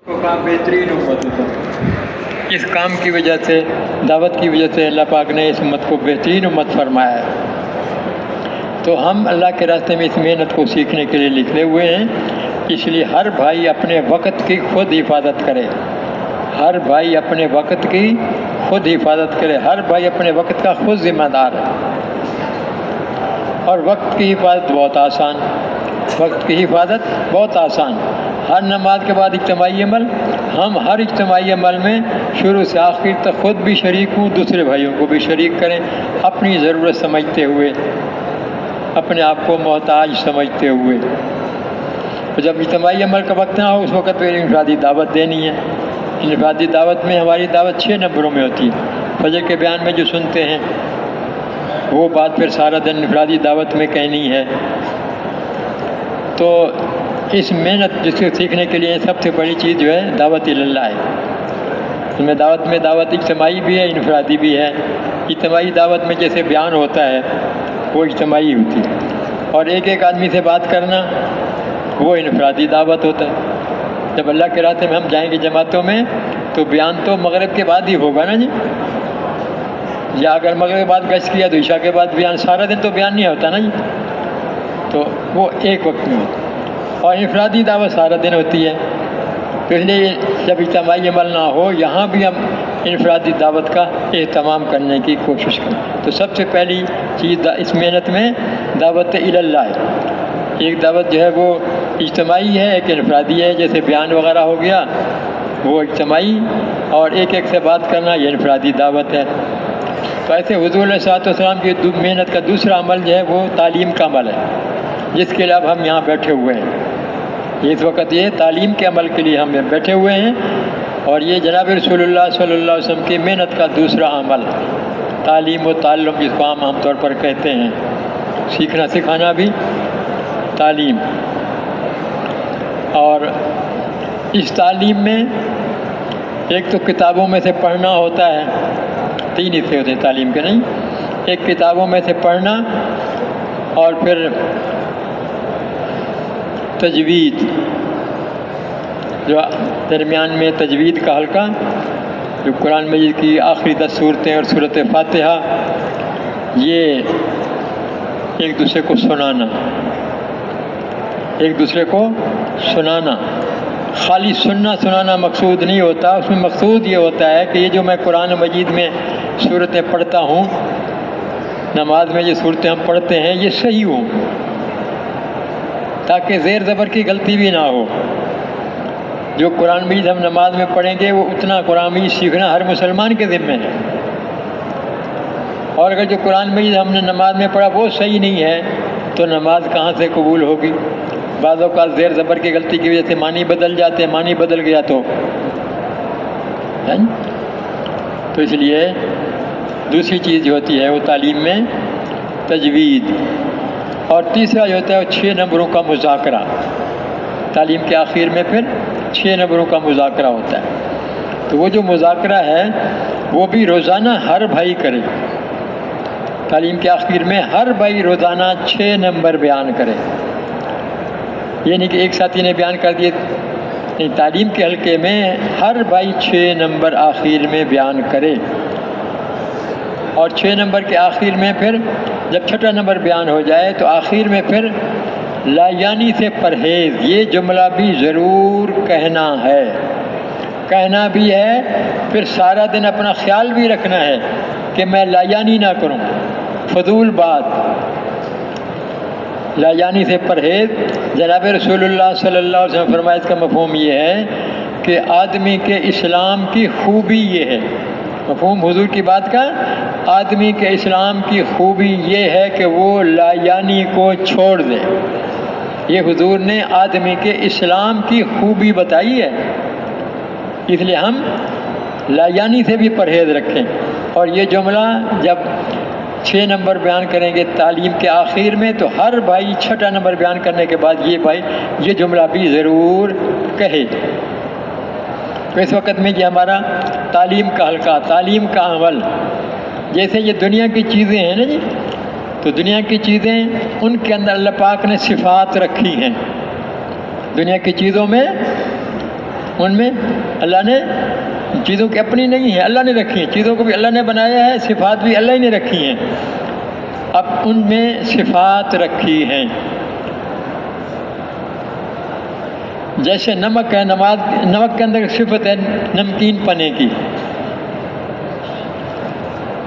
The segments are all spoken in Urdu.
کو کام بہترین امت ہوتا ہے۔ اس کام کی وجہ سے، دعوت کی وجہ سے اللہ پاک نے اس امت کو بہترین امت فرمایا ہے۔ تو ہم اللہ کے راستے میں اس محنت کو سیکھنے کے لیے نکلے ہوئے ہیں، اس لیے ہر بھائی اپنے وقت کی خود حفاظت کرے، ہر بھائی اپنے وقت کی خود حفاظت کرے، ہر بھائی اپنے وقت کا خود ذمہ دار ہے۔ اور وقت کی حفاظت بہت آسان، وقت کی حفاظت بہت آسان۔ ہر نماز کے بعد اجتماعی عمل، ہم ہر اجتماعی عمل میں شروع سے آخر تک خود بھی شریک ہوں، دوسرے بھائیوں کو بھی شریک کریں، اپنی ضرورت سمجھتے ہوئے، اپنے آپ کو محتاج سمجھتے ہوئے۔ جب اجتماعی عمل کا وقت نہ ہو اس وقت پھر انفرادی دعوت دینی ہے۔ انفرادی دعوت میں ہماری دعوت 6 نمبروں میں ہوتی ہے۔ فجر کے بیان میں جو سنتے ہیں وہ بات پھر سارا دن انفرادی دعوت میں کہنی ہے۔ تو اس محنت جس کو سیکھنے کے لیے سب سے بڑی چیز جو ہے دعوت اللہ ہے۔ اس میں دعوت اجتماعی بھی ہے، انفرادی بھی ہے۔ اجتماعی دعوت میں جیسے بیان ہوتا ہے وہ اجتماعی ہوتی ہے، اور ایک ایک آدمی سے بات کرنا وہ انفرادی دعوت ہوتا ہے۔ جب اللہ کے راستے میں ہم جائیں گے جماعتوں میں تو بیان تو مغرب کے بعد ہی ہوگا نا جی، یا اگر مغرب کے بعد گشت کیا تو عشاء کے بعد بیان، سارا دن تو بیان نہیں ہوتا نا جی، تو وہ ایک وقت میں ہوتا ہے۔ اور انفرادی دعوت سارا دن ہوتی ہے، تو اس لیے جب اجتماعی عمل نہ ہو یہاں بھی ہم انفرادی دعوت کا اہتمام کرنے کی کوشش کریں۔ تو سب سے پہلی چیز اس محنت میں دعوت اللہ ہے۔ ایک دعوت جو ہے وہ اجتماعی ہے، ایک انفرادی ہے، جیسے بیان وغیرہ ہو گیا وہ اجتماعی، اور ایک ایک سے بات کرنا یہ انفرادی دعوت ہے۔ تو ایسے حضور علیہ السلام کی محنت کا دوسرا عمل جو ہے وہ تعلیم کا عمل ہے، جس کے لیے اب ہم یہاں بیٹھے ہوئے ہیں۔ اس وقت یہ تعلیم کے عمل کے لیے ہم بیٹھے ہوئے ہیں، اور یہ جناب رسول اللہ صلی اللہ علیہ وسلم کی محنت کا دوسرا عمل، تعلیم و تعلم جس کو عام طور پر کہتے ہیں، سیکھنا سکھانا بھی تعلیم۔ اور اس تعلیم میں ایک تو کتابوں میں سے پڑھنا ہوتا ہے، 3 حصے ہوتے ہیں تعلیم کے، نہیں، ایک کتابوں میں سے پڑھنا، اور پھر تجوید، جو درمیان میں تجوید کا حلقہ، جو قرآن مجید کی آخری 10 صورتیں اور سورۃ فاتحہ، یہ ایک دوسرے کو سنانا، ایک دوسرے کو سنانا۔ خالی سنانا مقصود نہیں ہوتا، اس میں مقصود یہ ہوتا ہے کہ یہ جو میں قرآن مجید میں صورتیں پڑھتا ہوں، نماز میں یہ صورتیں ہم پڑھتے ہیں، یہ صحیح ہوں، تاکہ زیر زبر کی غلطی بھی نہ ہو۔ جو قرآن مجید ہم نماز میں پڑھیں گے وہ اتنا قرآن مجید سیکھنا ہر مسلمان کے ذمہ ہے، اور اگر جو قرآن مجید ہم نے نماز میں پڑھا وہ صحیح نہیں ہے تو نماز کہاں سے قبول ہوگی؟ بعض اوقات زیر زبر کی غلطی کی وجہ سے معنی بدل جاتے ہیں، معنی بدل گیا تو اس لیے دوسری چیز جو ہوتی ہے وہ تعلیم میں تجوید، اور تیسرا جو ہوتا ہے وہ 6 نمبروں کا مذاکرہ۔ تعلیم کے آخر میں پھر 6 نمبروں کا مذاکرہ ہوتا ہے، تو وہ جو مذاکرہ ہے وہ بھی روزانہ ہر بھائی کرے۔ تعلیم کے آخر میں ہر بھائی روزانہ 6 نمبر بیان کرے، یہ نہیں کہ ایک ساتھی نے بیان کر دیے، نہیں، تعلیم کے حلقے میں ہر بھائی 6 نمبر آخر میں بیان کرے، اور 6 نمبر کے آخر میں پھر جب 6واں نمبر بیان ہو جائے تو آخر میں پھر لا یعنی سے پرہیز، یہ جملہ بھی ضرور کہنا ہے، کہنا بھی ہے، پھر سارا دن اپنا خیال بھی رکھنا ہے کہ میں لا یعنی نہ کروں، فضول بات۔ لا یعنی سے پرہیز، جناب رسول اللہ صلی اللہ علیہ وسلم فرمایا اس کا مفہوم یہ ہے کہ آدمی کے اسلام کی خوبی یہ ہے، مفہوم حضور کی بات کا، آدمی کے اسلام کی خوبی یہ ہے کہ وہ لا یعنی کو چھوڑ دے۔ یہ حضور نے آدمی کے اسلام کی خوبی بتائی ہے، اس لیے ہم لا یعنی سے بھی پرہیز رکھیں۔ اور یہ جملہ جب 6 نمبر بیان کریں گے تعلیم کے آخر میں تو ہر بھائی 6واں نمبر بیان کرنے کے بعد یہ بھائی یہ جملہ بھی ضرور کہے۔ تو اس وقت میں یہ ہمارا تعلیم کا حلقہ، تعلیم کا عمل، جیسے یہ دنیا کی چیزیں ہیں نا جی، تو دنیا کی چیزیں ان کے اندر اللہ پاک نے صفات رکھی ہیں، دنیا کی چیزوں میں ان میں اللہ نے چیزوں کی اپنی نہیں ہے، اللہ نے رکھی ہیں، چیزوں کو بھی اللہ نے بنایا ہے، صفات بھی اللہ ہی نے رکھی ہیں، اب ان میں صفات رکھی ہیں۔ جیسے نمک ہے، نمک کے اندر صفت ہے نمکین پنے کی۔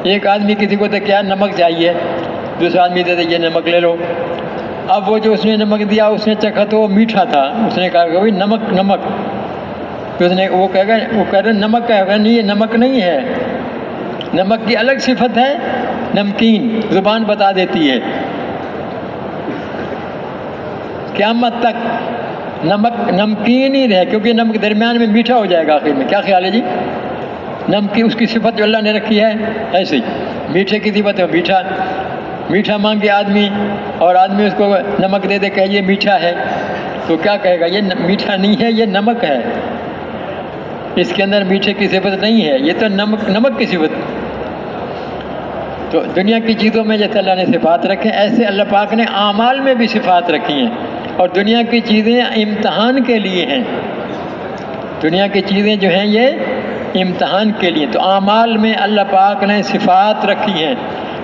ایک آدمی کسی کو تو کیا نمک چاہیے، دوسرا آدمی دے یہ نمک لے لو، اب وہ جو اس نے نمک دیا اس نے چکھا تو وہ میٹھا تھا، اس نے کہا کہ بھائی نمک نمک، تو اس نے وہ کہہ رہا نمک کہے گا نہیں، یہ نمک نہیں ہے، نمک کی الگ صفت ہے نمکین، زبان بتا دیتی ہے۔ قیامت تک نمک نمکین ہی رہے، کیونکہ نمک درمیان میں میٹھا ہو جائے گا آخر میں۔ کیا خیال ہے جی؟ نمکین اس کی صفت جو اللہ نے رکھی ہے ایسے ہی، میٹھے کی صفت ہے میٹھا، میٹھا مانگے آدمی اور آدمی اس کو نمک دے دے کہ یہ میٹھا ہے، تو کیا کہے گا؟ یہ میٹھا نہیں ہے، یہ نمک ہے، اس کے اندر میٹھے کی صفت نہیں ہے، یہ تو نمک کی صفت۔ تو دنیا کی چیزوں میں جیسے اللہ نے صفات رکھے، ایسے اللہ پاک نے اعمال میں بھی صفات رکھی ہیں، اور دنیا کی چیزیں امتحان کے لیے ہیں، دنیا کی چیزیں جو ہیں یہ امتحان کے لیے، تو اعمال میں اللہ پاک نے صفات رکھی ہیں،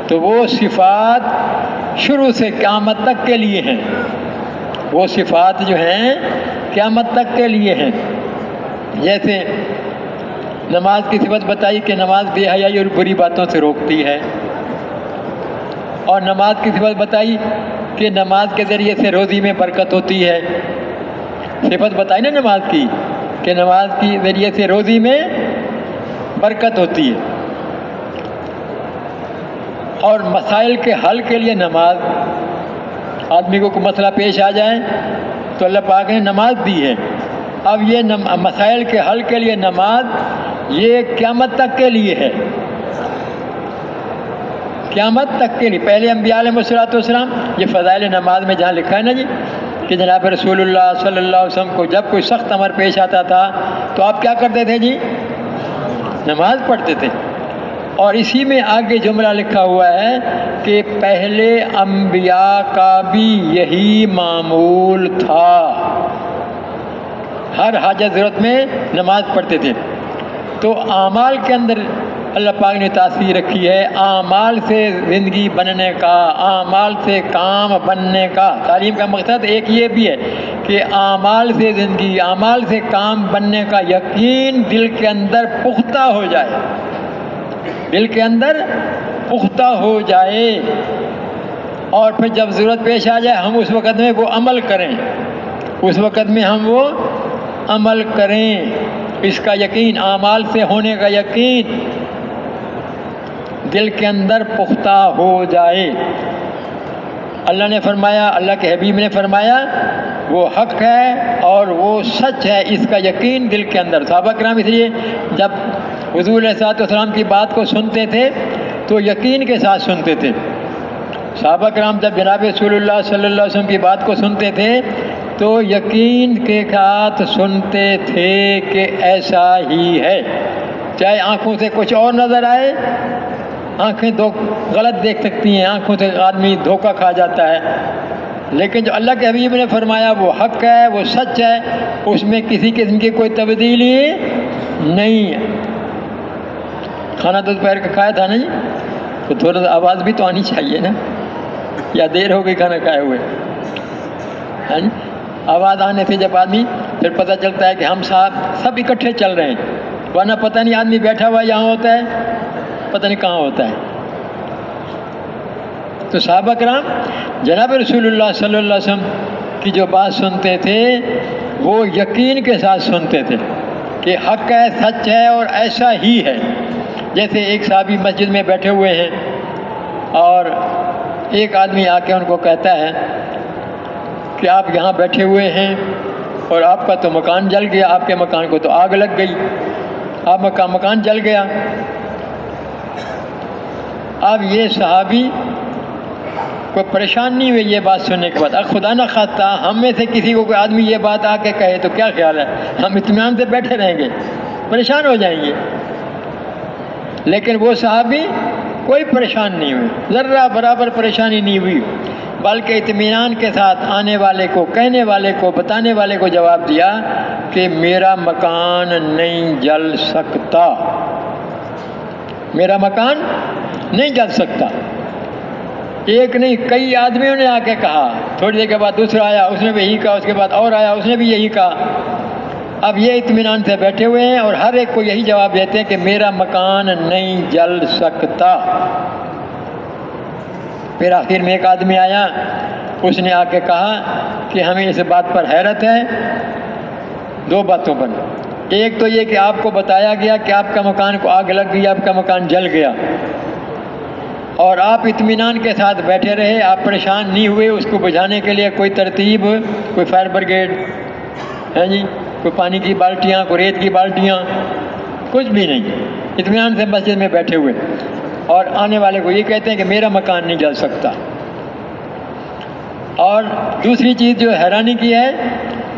تو وہ صفات شروع سے قیامت تک کے لیے ہیں، وہ صفات جو ہیں قیامت تک کے لیے ہیں۔ جیسے نماز کی صفت بتائی کہ نماز بے حیائی اور بری باتوں سے روکتی ہے، اور نماز کی صفت بتائی کہ نماز کے ذریعے سے روزی میں برکت ہوتی ہے، صفت بتائی نا نماز کی کہ نماز کی ذریعے سے روزی میں برکت ہوتی ہے، اور مسائل کے حل کے لیے نماز، آدمی کو کوئی مسئلہ پیش آ جائے تو اللہ پاک نے نماز دی ہے، اب یہ مسائل کے حل کے لیے نماز یہ قیامت تک کے لیے ہے، قیامت تک کے لیے۔ پہلے انبیاء علیہ السلام، یہ فضائل نماز میں جہاں لکھا ہے نا جی کہ جناب رسول اللہ صلی اللہ علیہ وسلم کو جب کوئی سخت امر پیش آتا تھا تو آپ کیا کرتے تھے جی؟ نماز پڑھتے تھے، اور اسی میں آگے جملہ لکھا ہوا ہے کہ پہلے انبیاء کا بھی یہی معمول تھا، ہر حاجت ضرورت میں نماز پڑھتے تھے۔ تو اعمال کے اندر اللہ پاک نے تاثیر رکھی ہے، اعمال سے زندگی بننے کا، اعمال سے کام بننے کا۔ تعلیم کا مقصد ایک یہ بھی ہے کہ اعمال سے زندگی، اعمال سے کام بننے کا یقین دل کے اندر پختہ ہو جائے، دل کے اندر پختہ ہو جائے، اور پھر جب ضرورت پیش آ جائے ہم اس وقت میں وہ عمل کریں، اس وقت میں ہم وہ عمل کریں، اس کا یقین، اعمال سے ہونے کا یقین دل کے اندر پختہ ہو جائے۔ اللہ نے فرمایا، اللہ کے حبیب نے فرمایا وہ حق ہے اور وہ سچ ہے، اس کا یقین دل کے اندر۔ صحابہ کرام اس لیے جب حضور علیہ السلام کی بات کو سنتے تھے تو یقین کے ساتھ سنتے تھے۔ صحابہ کرام جب جناب رسول اللہ صلی اللہ علیہ وسلم کی بات کو سنتے تھے تو یقین کے ساتھ سنتے تھے کہ ایسا ہی ہے، چاہے آنکھوں سے کچھ اور نظر آئے، آنکھیں غلط دیکھ سکتی ہیں، آنکھوں سے آدمی دھوکہ کھا جاتا ہے، لیکن جو اللہ کے حبیب نے فرمایا وہ حق ہے، وہ سچ ہے، اس میں کسی قسم کی کوئی تبدیلی نہیں ہے۔ کھانا تو دوپہر کا کھایا تھا نا جی، تو تھوڑا سا آواز بھی تو آنی چاہیے نا، یا دیر ہو گئی کھانا کھائے ہوئے؟ ہاں جی، آواز آنے سے جب آدمی پھر پتہ چلتا ہے کہ ہم سب اکٹھے چل رہے ہیں، ورنہ پتہ نہیں آدمی بیٹھا ہوا یہاں ہوتا ہے، پتہ نہیں کہاں ہوتا ہے۔ تو صحابہ کرام جناب رسول اللہ صلی اللہ علیہ وسلم کی جو بات سنتے تھے وہ یقین کے ساتھ سنتے تھے کہ حق ہے، سچ ہے اور ایسا ہی ہے۔ جیسے ایک صحابی مسجد میں بیٹھے ہوئے ہیں اور ایک آدمی آ کے ان کو کہتا ہے کہ آپ یہاں بیٹھے ہوئے ہیں اور آپ کا تو مکان جل گیا، آپ کے مکان کو تو آگ لگ گئی، آپ کا مکان جل گیا۔ اب یہ صحابی کوئی پریشان نہیں ہوئے یہ بات سننے کے بعد، اگر خدا نہ خواستہ ہم میں سے کسی کو کوئی آدمی یہ بات آ کے کہے تو کیا خیال ہے؟ ہم اطمینان سے بیٹھے رہیں گے؟ پریشان ہو جائیں گے۔ لیکن وہ صحابی کوئی پریشان نہیں ہوئے، ذرہ برابر پریشانی نہیں ہوئی۔ بلکہ اطمینان کے ساتھ آنے والے کو، کہنے والے کو، بتانے والے کو جواب دیا کہ میرا مکان نہیں جل سکتا، میرا مکان نہیں جل سکتا۔ ایک نہیں، کئی آدمیوں نے آ کے کہا، تھوڑی دیر کے بعد دوسرا آیا، اس نے بھی یہی کہا، اس کے بعد اور آیا، اس نے بھی یہی کہا۔ اب یہ اطمینان سے بیٹھے ہوئے ہیں اور ہر ایک کو یہی جواب دیتے ہیں کہ میرا مکان نہیں جل سکتا۔ پھر آخر میں ایک آدمی آیا، اس نے آ کے کہا کہ ہمیں اس بات پر حیرت ہے، دو باتوں پر۔ ایک تو یہ کہ آپ کو بتایا گیا کہ آپ کا مکان کو آگ لگ گئی، آپ کا مکان جل گیا، اور آپ اطمینان کے ساتھ بیٹھے رہے، آپ پریشان نہیں ہوئے اس کو بجھانے کے لیے کوئی ترتیب، کوئی فائر بریگیڈ ہے جی، کوئی پانی کی بالٹیاں، کوئی ریت کی بالٹیاں، کچھ بھی نہیں، اطمینان سے مسجد میں بیٹھے ہوئے، اور آنے والے کو یہ کہتے ہیں کہ میرا مکان نہیں جل سکتا۔ اور دوسری چیز جو حیرانی کی ہے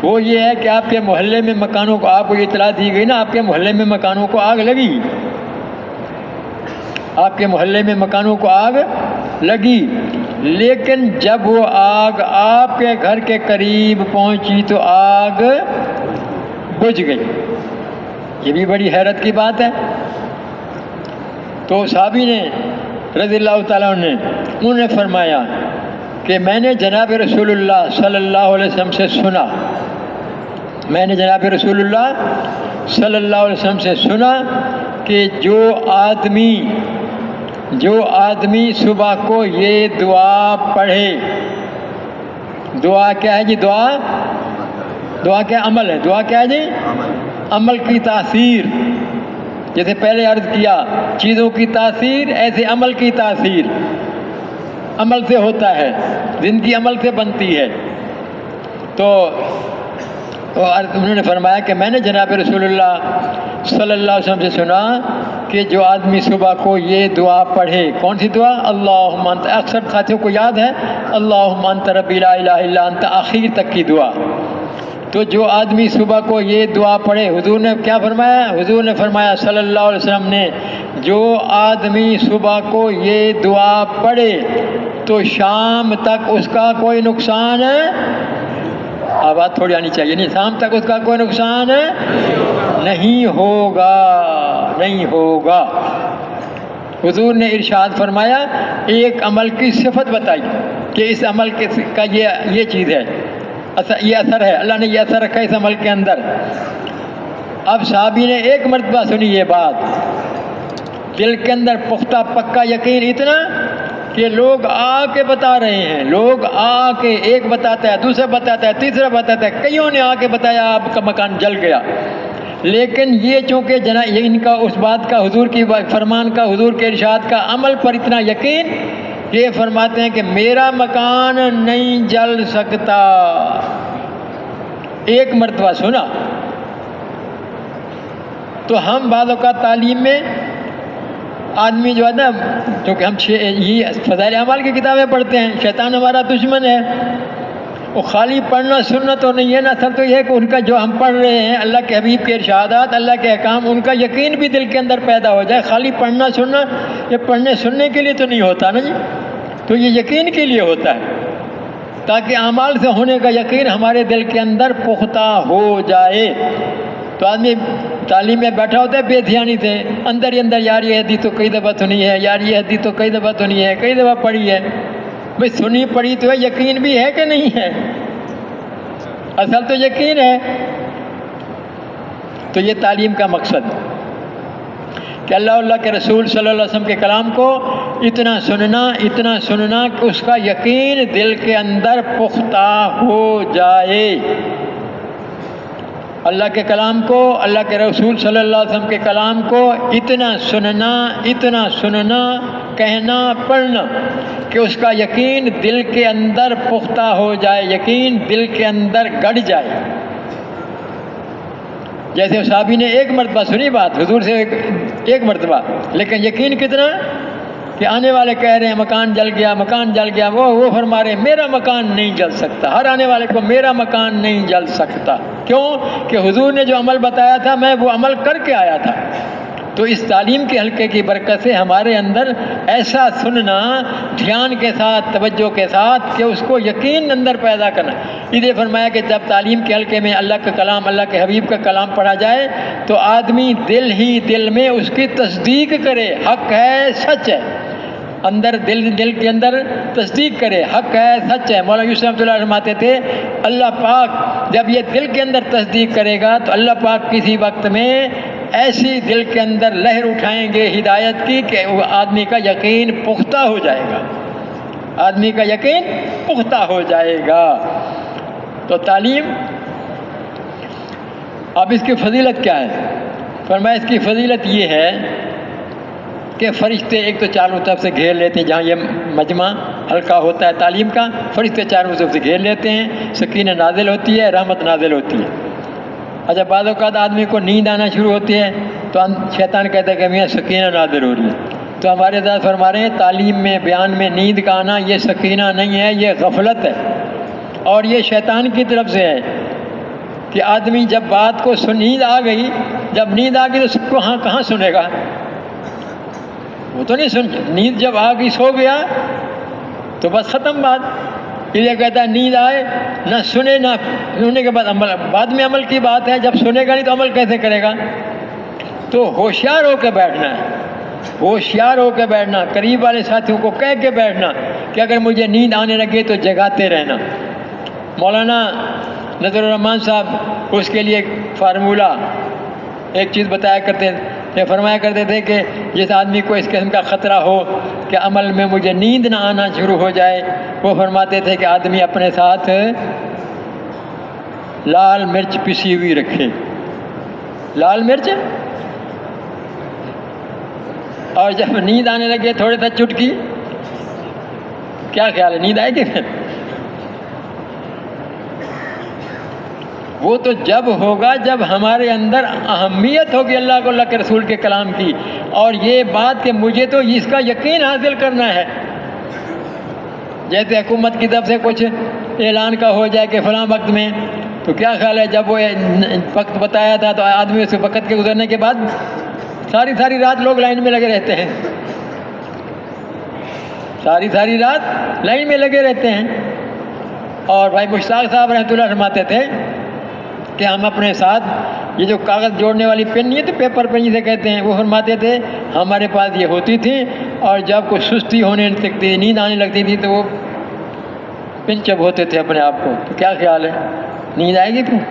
وہ یہ ہے کہ آپ کے محلے میں مکانوں کو، آپ کو یہ اطلاع دی گئی نا، آپ کے محلے میں مکانوں کو آگ لگی، آپ کے محلے میں مکانوں کو آگ لگی، لیکن جب وہ آگ آپ کے گھر کے قریب پہنچی تو آگ بجھ گئی۔ یہ بھی بڑی حیرت کی بات ہے۔ تو صحابی نے رضی اللہ تعالیٰ عنہ نے، انہوں نے فرمایا کہ میں نے جناب رسول اللہ صلی اللہ علیہ وسلم سے سنا، میں نے جناب رسول اللہ صلی اللہ علیہ وسلم سے سنا کہ جو آدمی صبح کو یہ دعا پڑھے، دعا کیا ہے جی؟ دعا کیا عمل ہے؟ دعا کیا ہے جی؟ عمل کی تاثیر، جیسے پہلے عرض کیا چیزوں کی تاثیر، ایسے عمل کی تاثیر، عمل سے ہوتا ہے، زندگی عمل سے بنتی ہے۔ تو انہوں نے فرمایا کہ میں نے جناب رسول اللہ صلی اللہ علیہ وسلم سے سنا کہ جو آدمی صبح کو یہ دعا پڑھے، کون سی دعا؟ اللہم انت، اکثر ساتھیوں کو یاد ہے اللہم انت ربی لا الہ الا انت، آخر تک کی دعا۔ تو جو آدمی صبح کو یہ دعا پڑھے، حضور نے کیا فرمایا؟ حضور نے فرمایا صلی اللہ علیہ وسلم نے، جو آدمی صبح کو یہ دعا پڑھے تو شام تک اس کا کوئی نقصان ہے، آواز تھوڑی آنی چاہیے، نہیں، شام تک اس کا کوئی نقصان نہیں ہوگا، نہیں ہوگا۔ حضور نے ارشاد فرمایا، ایک عمل کی صفت بتائی کہ اس عمل کا یہ چیز ہے، یہ اثر ہے، اللہ نے یہ اثر رکھا اس عمل کے اندر۔ اب صحابی نے ایک مرتبہ سنی یہ بات، دل کے اندر پختہ پکا یقین اتنا کہ لوگ آ کے بتا رہے ہیں، لوگ آ کے، ایک بتاتا ہے، دوسرا بتاتا ہے، تیسرا بتاتا ہے، کئیوں نے آ کے بتایا آپ کا مکان جل گیا۔ لیکن یہ چونکہ یہ ان کا اس بات کا، حضور کی فرمان کا، حضور کے ارشاد کا عمل پر اتنا یقین، یہ فرماتے ہیں کہ میرا مکان نہیں جل سکتا۔ ایک مرتبہ سنا۔ تو ہم بعض اوقات تعلیم میں آدمی جو ہے نا، کیونکہ ہم یہ فضائل اعمال کی کتابیں پڑھتے ہیں، شیطان ہمارا دشمن ہے، وہ خالی پڑھنا سننا تو نہیں ہے نا، اصل تو یہ ہے کہ ان کا جو ہم پڑھ رہے ہیں اللہ کے حبیب کے ارشادات، اللہ کے احکام، ان کا یقین بھی دل کے اندر پیدا ہو جائے۔ خالی پڑھنا سننا یہ پڑھنے سننے کے لیے تو نہیں ہوتا نا جی، تو یہ یقین کے لیے ہوتا ہے، تاکہ اعمال سے ہونے کا یقین ہمارے دل کے اندر پختہ ہو جائے۔ تو آدمی تعلیم میں بیٹھا ہوتا ہے بے دھیانی سے، اندر ہی اندر، یار یہ حدیث تو کئی دفعہ سنی ہے، یار یہ حدیث تو کئی دفعہ سنی ہے، کئی دفعہ پڑھی ہے۔ بھئی سنی پڑھی تو ہے، یقین بھی ہے کہ نہیں ہے؟ اصل تو یقین ہے۔ تو یہ تعلیم کا مقصد کہ اللہ کے رسول صلی اللہ علیہ وسلم کے کلام کو اتنا سننا کہ اس کا یقین دل کے اندر پختہ ہو جائے۔ اللہ کے کلام کو، اللہ کے رسول صلی اللہ علیہ وسلم کے کلام کو اتنا سننا، کہنا، پڑھنا کہ اس کا یقین دل کے اندر پختہ ہو جائے، یقین دل کے اندر گڑ جائے۔ جیسے صحابی نے ایک مرتبہ سنی بات حضور سے، ایک مرتبہ، لیکن یقین کتنا کہ آنے والے کہہ رہے ہیں مکان جل گیا، مکان جل گیا، وہ فرما رہے ہیں میرا مکان نہیں جل سکتا۔ ہر آنے والے کو میرا مکان نہیں جل سکتا۔ کیوں؟ کہ حضور نے جو عمل بتایا تھا میں وہ عمل کر کے آیا تھا، تو اس تعلیم کے حلقے کی برکت سے ہمارے اندر ایسا سننا دھیان کے ساتھ، توجہ کے ساتھ، کہ اس کو یقین اندر پیدا کرنا۔ یہ فرمایا کہ جب تعلیم کے حلقے میں اللہ کا کلام، اللہ کے حبیب کا کلام پڑھا جائے تو آدمی دل ہی دل میں اس کی تصدیق کرے، حق ہے، سچ ہے، اندر دل کے اندر تصدیق کرے، حق ہے، سچ ہے۔ مولانا یوسف رحمۃ اللہ فرماتے تھے اللہ پاک جب یہ دل کے اندر تصدیق کرے گا تو اللہ پاک کسی وقت میں ایسی دل کے اندر لہر اٹھائیں گے ہدایت کی کہ وہ آدمی کا یقین پختہ ہو جائے گا، آدمی کا یقین پختہ ہو جائے گا۔ تو تعلیم، اب اس کی فضیلت کیا ہے؟ فرمایا اس کی فضیلت یہ ہے کہ فرشتے ایک تو چاروں طرف سے گھیر لیتے ہیں، جہاں یہ مجمع حلقہ ہوتا ہے تعلیم کا، فرشتے چاروں طرف سے گھیر لیتے ہیں، سکینہ نازل ہوتی ہے، رحمت نازل ہوتی ہے۔ اچھا بعض اوقات آدمی کو نیند آنا شروع ہوتی ہے تو شیطان کہتا ہے کہ میاں سکینہ نازل ہو رہی ہے، تو ہمارے حضرت فرما رہے ہیں تعلیم میں، بیان میں نیند کا آنا یہ سکینہ نہیں ہے، یہ غفلت ہے، اور یہ شیطان کی طرف سے ہے کہ آدمی جب بات کو نیند آ گئی، جب نیند آ گئی تو سب کو کہاں سنے گا؟ وہ تو نہیں نیند جب آ گئی، سو گیا تو بس ختم بات۔ یہ کہتا ہے نیند آئے نہ سنے، نہ سننے کے بعد عمل، بعد میں عمل کی بات ہے، جب سنے گا نہیں تو عمل کیسے کرے گا؟ تو ہوشیار ہو کے بیٹھنا ہے، ہوشیار ہو کے بیٹھنا، قریب والے ساتھیوں کو کہہ کے بیٹھنا کہ اگر مجھے نیند آنے لگے تو جگاتے رہنا۔ مولانا نذر الرحمان صاحب اس کے لیے ایک فارمولہ، ایک چیز بتایا کرتے تھے، فرمایا کرتے تھے کہ جس آدمی کو اس قسم کا خطرہ ہو کہ عمل میں مجھے نیند نہ آنا شروع ہو جائے، وہ فرماتے تھے کہ آدمی اپنے ساتھ لال مرچ پسی ہوئی رکھے، لال مرچ، اور جب نیند آنے لگے تھوڑے سا چٹکی، کیا خیال ہے نیند آئے گی پھر؟ وہ تو جب ہوگا جب ہمارے اندر اہمیت ہوگی اللہ کو، اللہ کے رسول کے کلام کی، اور یہ بات کہ مجھے تو اس کا یقین حاصل کرنا ہے۔ جیسے حکومت کی طرف سے کچھ اعلان کا ہو جائے کہ فلاں وقت میں، تو کیا خیال ہے جب وہ وقت بتایا تھا تو آدمی اس وقت کے گزرنے کے بعد ساری رات لوگ لائن میں لگے رہتے ہیں، ساری رات لائن میں لگے رہتے ہیں۔ اور بھائی مشتاق صاحب رحمۃ اللہ فرماتے تھے کہ ہم اپنے ساتھ یہ جو کاغذ جوڑنے والی پین نہیں ہے تو پیپر پین جسے کہتے ہیں، وہ فرماتے تھے ہمارے پاس یہ ہوتی تھی، اور جب کوئی سستی ہونے لگتی، نیند آنے لگتی تھی تو وہ پن چب ہوتے تھے اپنے آپ کو۔ تو کیا خیال ہے نیند آئے گی پھر؟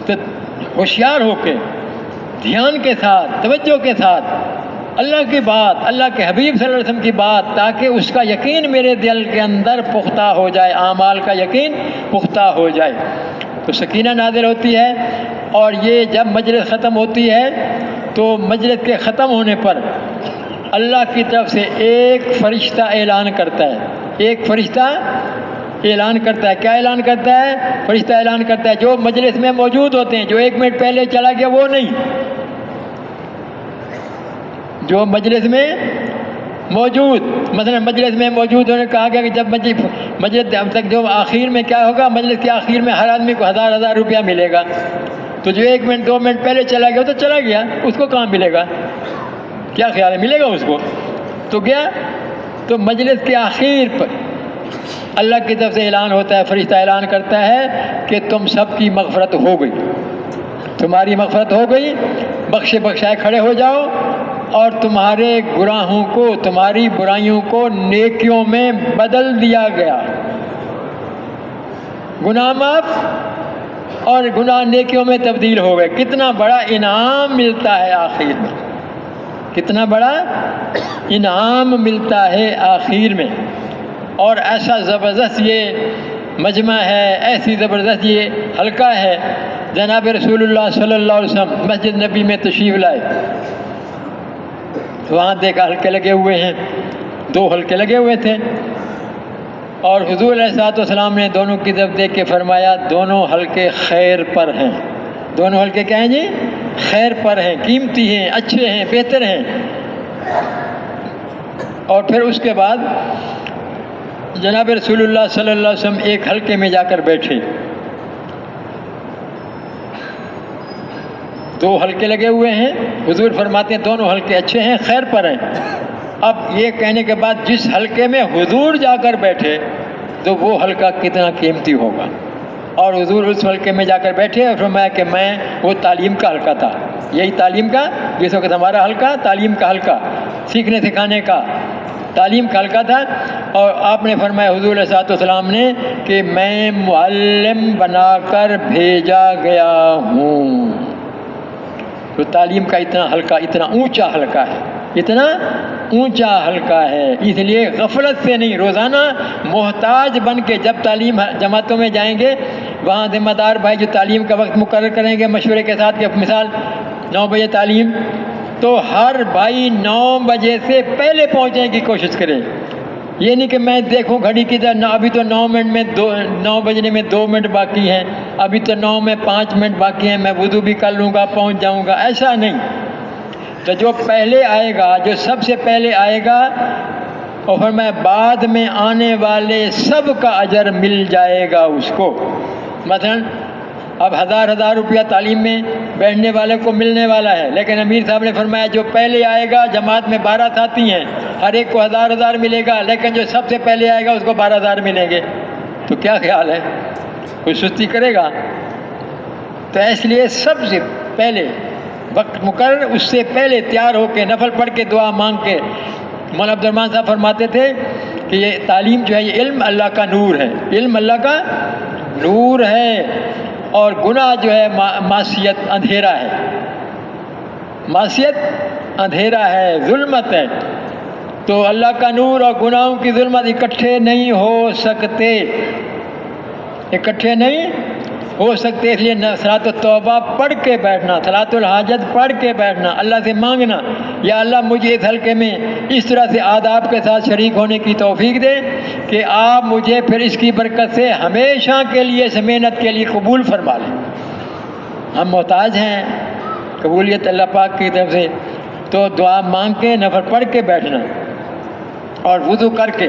تو ہوشیار ہو کے، دھیان کے ساتھ، توجہ کے ساتھ اللہ کی بات، اللہ کے حبیب صلی اللہ علیہ وسلم کی بات، تاکہ اس کا یقین میرے دل کے اندر پختہ ہو جائے، اعمال کا یقین پختہ ہو جائے، تو سکینہ نازل ہوتی ہے۔ اور یہ جب مجلس ختم ہوتی ہے تو مجلس کے ختم ہونے پر اللہ کی طرف سے ایک فرشتہ اعلان کرتا ہے، ایک فرشتہ اعلان کرتا ہے۔ کیا اعلان کرتا ہے؟ فرشتہ اعلان کرتا ہے جو مجلس میں موجود ہوتے ہیں، جو 1 منٹ پہلے چلا گیا وہ نہیں، جو مجلس میں موجود، مثلا مجلس میں موجود ہونے کہا گیا کہ جب مجلس اب تک جو آخر میں کیا ہوگا، مجلس کے آخر میں ہر آدمی کو 1000 روپیہ ملے گا، تو جو 1 منٹ 2 منٹ پہلے چلا گیا تو چلا گیا، اس کو کہاں ملے گا؟ کیا خیال ہے ملے گا اس کو؟ تو گیا۔ تو مجلس کے آخر پر اللہ کی طرف سے اعلان ہوتا ہے، فرشتہ اعلان کرتا ہے کہ تم سب کی مغفرت ہو گئی، تمہاری مغفرت ہو گئی، بخشے بخشائے کھڑے ہو جاؤ، اور تمہارے گناہوں کو، تمہاری برائیوں کو نیکیوں میں بدل دیا گیا، گناہ معاف اور گناہ نیکیوں میں تبدیل ہو گئے۔ کتنا بڑا انعام ملتا ہے آخر میں، کتنا بڑا انعام ملتا ہے آخر میں۔ اور ایسا زبردست یہ مجمع ہے، ایسی زبردست یہ حلقہ ہے، جناب رسول اللہ صلی اللہ علیہ وسلم مسجد نبی میں تشریف لائے، وہاں دیکھا حلقے لگے ہوئے ہیں، 2 حلقے لگے ہوئے تھے، اور حضور علیہ الصلوۃ والسلام نے دونوں کی طرف دیکھ کے فرمایا دونوں حلقے خیر پر ہیں، دونوں حلقے کیا ہیں جی؟ خیر پر ہیں، قیمتی ہیں، اچھے ہیں، بہتر ہیں۔ اور پھر اس کے بعد جناب رسول اللہ صلی اللہ علیہ وسلم ایک حلقے میں جا کر بیٹھے، 2 حلقے لگے ہوئے ہیں، حضور فرماتے ہیں دونوں حلقے اچھے ہیں، خیر پر ہیں۔ اب یہ کہنے کے بعد جس حلقے میں حضور جا کر بیٹھے تو وہ حلقہ کتنا قیمتی ہوگا، اور حضور اس حلقے میں جا کر بیٹھے اور فرمایا کہ میں وہ تعلیم کا حلقہ تھا، یہی تعلیم کا، جس وقت ہمارا حلقہ تعلیم کا حلقہ، سیکھنے سکھانے کا، تعلیم کا حلقہ تھا۔ اور آپ نے فرمایا حضور علیہ الصلوۃ والسلام نے کہ میں معلم بنا کر بھیجا گیا ہوں۔ تو تعلیم کا اتنا حلقہ، اتنا اونچا حلقہ ہے، اتنا اونچا حلقہ ہے، اس لیے غفلت سے نہیں، روزانہ محتاج بن کے جب تعلیم جماعتوں میں جائیں گے، وہاں ذمہ دار بھائی جو تعلیم کا وقت مقرر کریں گے مشورے کے ساتھ کہ مثال 9 بجے تعلیم، تو ہر بھائی 9 بجے سے پہلے پہنچنے کی کوشش کرے۔ یہ نہیں کہ میں دیکھوں گھڑی کی طرح ابھی تو 9 منٹ میں 9 بجنے میں 2 منٹ باقی ہیں، ابھی تو 9 میں 5 منٹ باقی ہیں، میں وضو بھی کر لوں گا پہنچ جاؤں گا، ایسا نہیں۔ تو جو پہلے آئے گا، جو سب سے پہلے آئے گا، اور فرمایا بعد میں آنے والے سب کا اجر مل جائے گا اس کو۔ مثلا اب 1000 روپیہ تعلیم میں بیٹھنے والے کو ملنے والا ہے، لیکن امیر صاحب نے فرمایا جو پہلے آئے گا، جماعت میں 12 ساتھی ہیں، ہر ایک کو 1000 ملے گا، لیکن جو سب سے پہلے آئے گا اس کو 12000 ملیں گے۔ تو کیا خیال ہے، کوئی سستی کرے گا؟ تو اس لیے سب سے پہلے وقت مقرر، اس سے پہلے تیار ہو کے نفل پڑھ کے دعا مانگ کے۔ مولانا عبد الرحمن صاحب فرماتے تھے کہ یہ تعلیم جو ہے، یہ علم اللہ کا نور ہے، علم اللہ کا نور ہے، اور گناہ جو ہے معصیت اندھیرا ہے، معصیت اندھیرا ہے، ظلمت ہے۔ تو اللہ کا نور اور گناہوں کی ظلمت اکٹھے نہیں ہو سکتے، اکٹھے نہیں ہو سکتے۔ اس لیے صلاۃ التوبہ پڑھ کے بیٹھنا، صلاۃ الحاجت پڑھ کے بیٹھنا، اللہ سے مانگنا یا اللہ مجھے اس حلقے میں اس طرح سے آداب کے ساتھ شریک ہونے کی توفیق دے کہ آپ مجھے پھر اس کی برکت سے ہمیشہ کے لیے اس محنت کے لیے قبول فرما لیں۔ ہم محتاج ہیں قبولیت اللہ پاک کی طرف سے، تو دعا مانگ کے نفل پڑھ کے بیٹھنا اور وضو کر کے،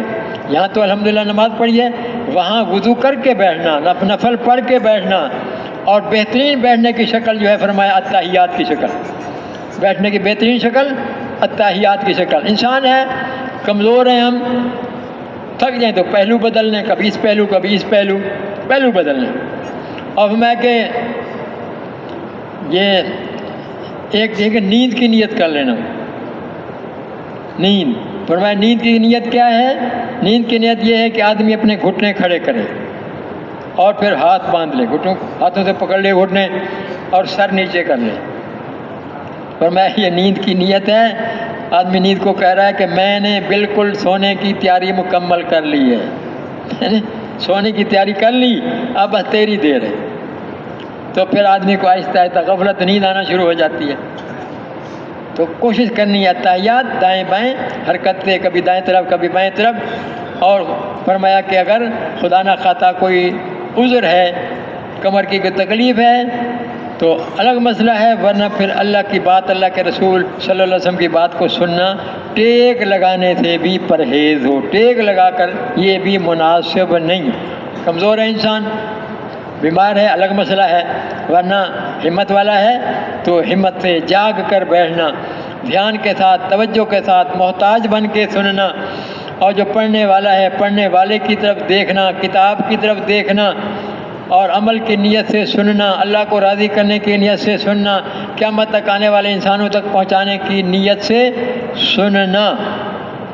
یہاں تو الحمدللہ نماز پڑھی ہے، وہاں وضو کر کے بیٹھنا، نفل پڑھ کے بیٹھنا، اور بہترین بیٹھنے کی شکل جو ہے فرمایا التحیات کی شکل، بیٹھنے کی بہترین شکل التحیات کی شکل۔ انسان ہے، کمزور ہیں ہم، تھک جائیں تو پہلو بدل لیں، کبھی اس پہلو کبھی اس پہلو، پہلو بدل لیں۔ اور میں کہ یہ ایک دیکھ نیند کی نیت کر لینا، نیند فرمایا نیند کی نیت کیا ہے؟ نیند کی نیت یہ ہے کہ آدمی اپنے گھٹنے کھڑے کرے اور پھر ہاتھ باندھ لے، ہاتھوں سے پکڑ لے گھٹنے اور سر نیچے کر لے۔ فرمایا یہ نیند کی نیت ہے۔ آدمی نیند کو کہہ رہا ہے کہ میں نے بالکل سونے کی تیاری مکمل کر لی ہے، سونے کی تیاری کر لی، اب بس تیری دیر ہے۔ تو پھر آدمی کو آہستہ آہستہ غفلت نیند آنا شروع ہو جاتی ہے۔ تو کوشش کرنی ہے تحیات دائیں بائیں حرکت سے، کبھی دائیں طرف کبھی بائیں طرف۔ اور فرمایا کہ اگر خدا نہ خواستہ کوئی عذر ہے، کمر کی کوئی تکلیف ہے تو الگ مسئلہ ہے، ورنہ پھر اللہ کی بات، اللہ کے رسول صلی اللہ علیہ وسلم کی بات کو سننا، ٹیک لگانے سے بھی پرہیز ہو، ٹیک لگا کر یہ بھی مناسب نہیں۔ کمزور ہے انسان، بیمار ہے، الگ مسئلہ ہے، ورنہ ہمت والا ہے تو ہمت سے جاگ کر بیٹھنا، دھیان کے ساتھ، توجہ کے ساتھ، محتاج بن کے سننا، اور جو پڑھنے والا ہے پڑھنے والے کی طرف دیکھنا، کتاب کی طرف دیکھنا، اور عمل کی نیت سے سننا، اللہ کو راضی کرنے کی نیت سے سننا، قیامت تک آنے والے انسانوں تک پہنچانے کی نیت سے سننا،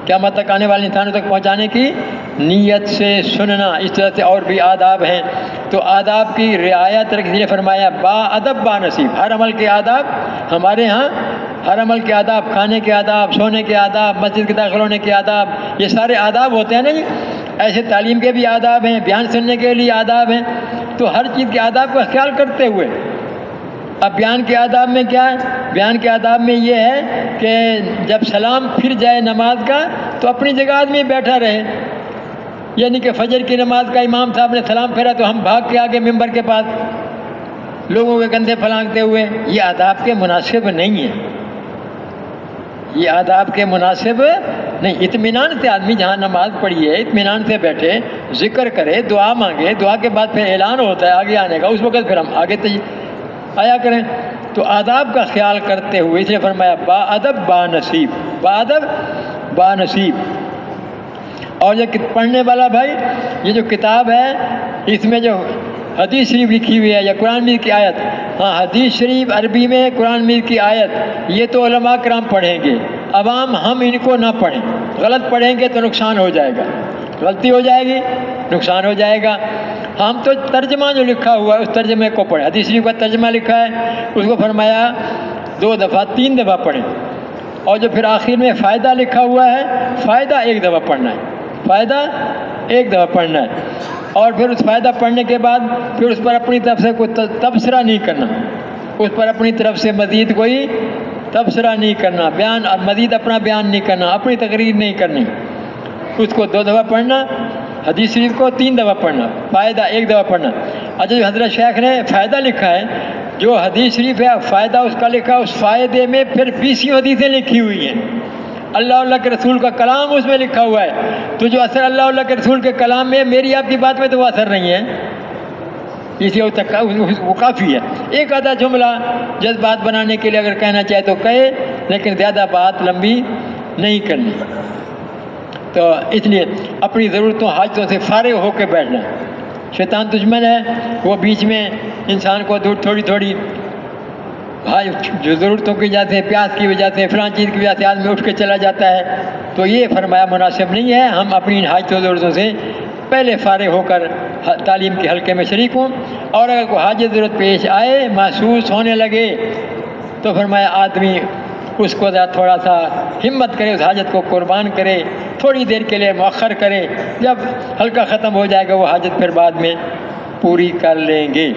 قیامت تک آنے والے انسانوں تک پہنچانے کی نیت سے سننا۔ اس طرح سے اور بھی آداب ہیں، تو آداب کی رعایت رکھ لیے فرمایا با ادب با نصیب۔ ہر عمل کے آداب ہمارے ہاں، ہر عمل کے آداب، کھانے کے آداب، سونے کے آداب، مسجد کے داخل ہونے کے آداب، یہ سارے آداب ہوتے ہیں نا جی۔ ایسے تعلیم کے بھی آداب ہیں، بیان سننے کے لیے آداب ہیں، تو ہر چیز کے آداب کا خیال کرتے ہوئے اب بیان کے آداب میں کیا ہے؟ بیان کے آداب میں یہ ہے کہ جب سلام پھر جائے نماز کا تو اپنی جگہ آدمی بیٹھا رہے، یعنی کہ فجر کی نماز کا امام صاحب نے سلام پھیرا تو ہم بھاگ کے آگے ممبر کے پاس لوگوں کے کندھے پھلانگتے ہوئے، یہ آداب کے مناسب نہیں ہے، یہ آداب کے مناسب نہیں۔ اطمینان سے آدمی جہاں نماز پڑھی ہے اطمینان سے بیٹھے، ذکر کرے، دعا مانگے، دعا کے بعد پھر اعلان ہوتا ہے آگے آنے کا، اس وقت پھر ہم آگے آیا کریں۔ تو آداب کا خیال کرتے ہوئے اس لیے فرمایا با ادب با نصیب، با ادب با نصیب۔ اور یہ پڑھنے والا بھائی، یہ جو کتاب ہے اس میں جو حدیث شریف لکھی ہوئی ہے یا قرآن مجید کی آیت، ہاں حدیث شریف عربی میں، قرآن مجید کی آیت، یہ تو علماء کرام پڑھیں گے، عوام ہم ان کو نہ پڑھیں، غلط پڑھیں گے تو نقصان ہو جائے گا، غلطی ہو جائے گی، نقصان ہو جائے گا۔ ہم تو ترجمہ جو لکھا ہوا ہے اس ترجمے کو پڑھیں، حدیث شریف کا ترجمہ لکھا ہے اس کو فرمایا 2 دفعہ 3 دفعہ پڑھیں، اور جو پھر آخر میں فائدہ لکھا ہوا ہے، فائدہ 1 دفعہ پڑھنا ہے، فائدہ 1 دفعہ پڑھنا ہے، اور پھر اس فائدہ پڑھنے کے بعد پھر اس پر اپنی طرف سے کوئی تبصرہ نہیں کرنا، اس پر اپنی طرف سے مزید کوئی تبصرہ نہیں کرنا، بیان اور مزید اپنا بیان نہیں کرنا، اپنی تقریر نہیں کرنی، اس کو 2 دفعہ پڑھنا، حدیث شریف کو 3 دفعہ پڑھنا، فائدہ 1 دفعہ پڑھنا۔ اچھا جو حضرت شیخ نے فائدہ لکھا ہے، جو حدیث شریف ہے فائدہ اس کا لکھا، اس فائدے میں پھر 20 حدیثیں لکھی ہوئی ہیں، اللہ کے رسول کا کلام اس میں لکھا ہوا ہے، تو جو اثر اللہ کے رسول کے کلام میں، میری آپ کی بات میں تو وہ اثر نہیں ہے، اسی تک وہ کافی ہے۔ ایک آدھا جملہ جذبات بنانے کے لیے اگر کہنا چاہے تو کہے، لیکن زیادہ بات لمبی نہیں کرنی۔ تو اس لیے اپنی ضرورتوں حاجتوں سے فارغ ہو کے بیٹھنا۔ شیطان دشمن ہے، وہ بیچ میں انسان کو تھوڑی تھوڑی جو ضرورتوں کی وجہ سے، پیاس کی وجہ سے، فلاں چیز کی وجہ سے آدمی اٹھ کے چلا جاتا ہے، تو یہ فرمایا مناسب نہیں ہے۔ ہم اپنی ان حاجتوں ضرورتوں سے پہلے فارغ ہو کر تعلیم کے حلقے میں شریک ہوں، اور اگر کوئی حاجت ضرورت پیش آئے، محسوس ہونے لگے، تو فرمایا آدمی اس کو تھوڑا سا ہمت کرے، اس حاجت کو قربان کرے، تھوڑی دیر کے لیے مؤخر کرے، جب حلقہ ختم ہو جائے گا وہ حاجت پھر بعد میں پوری کر لیں گے۔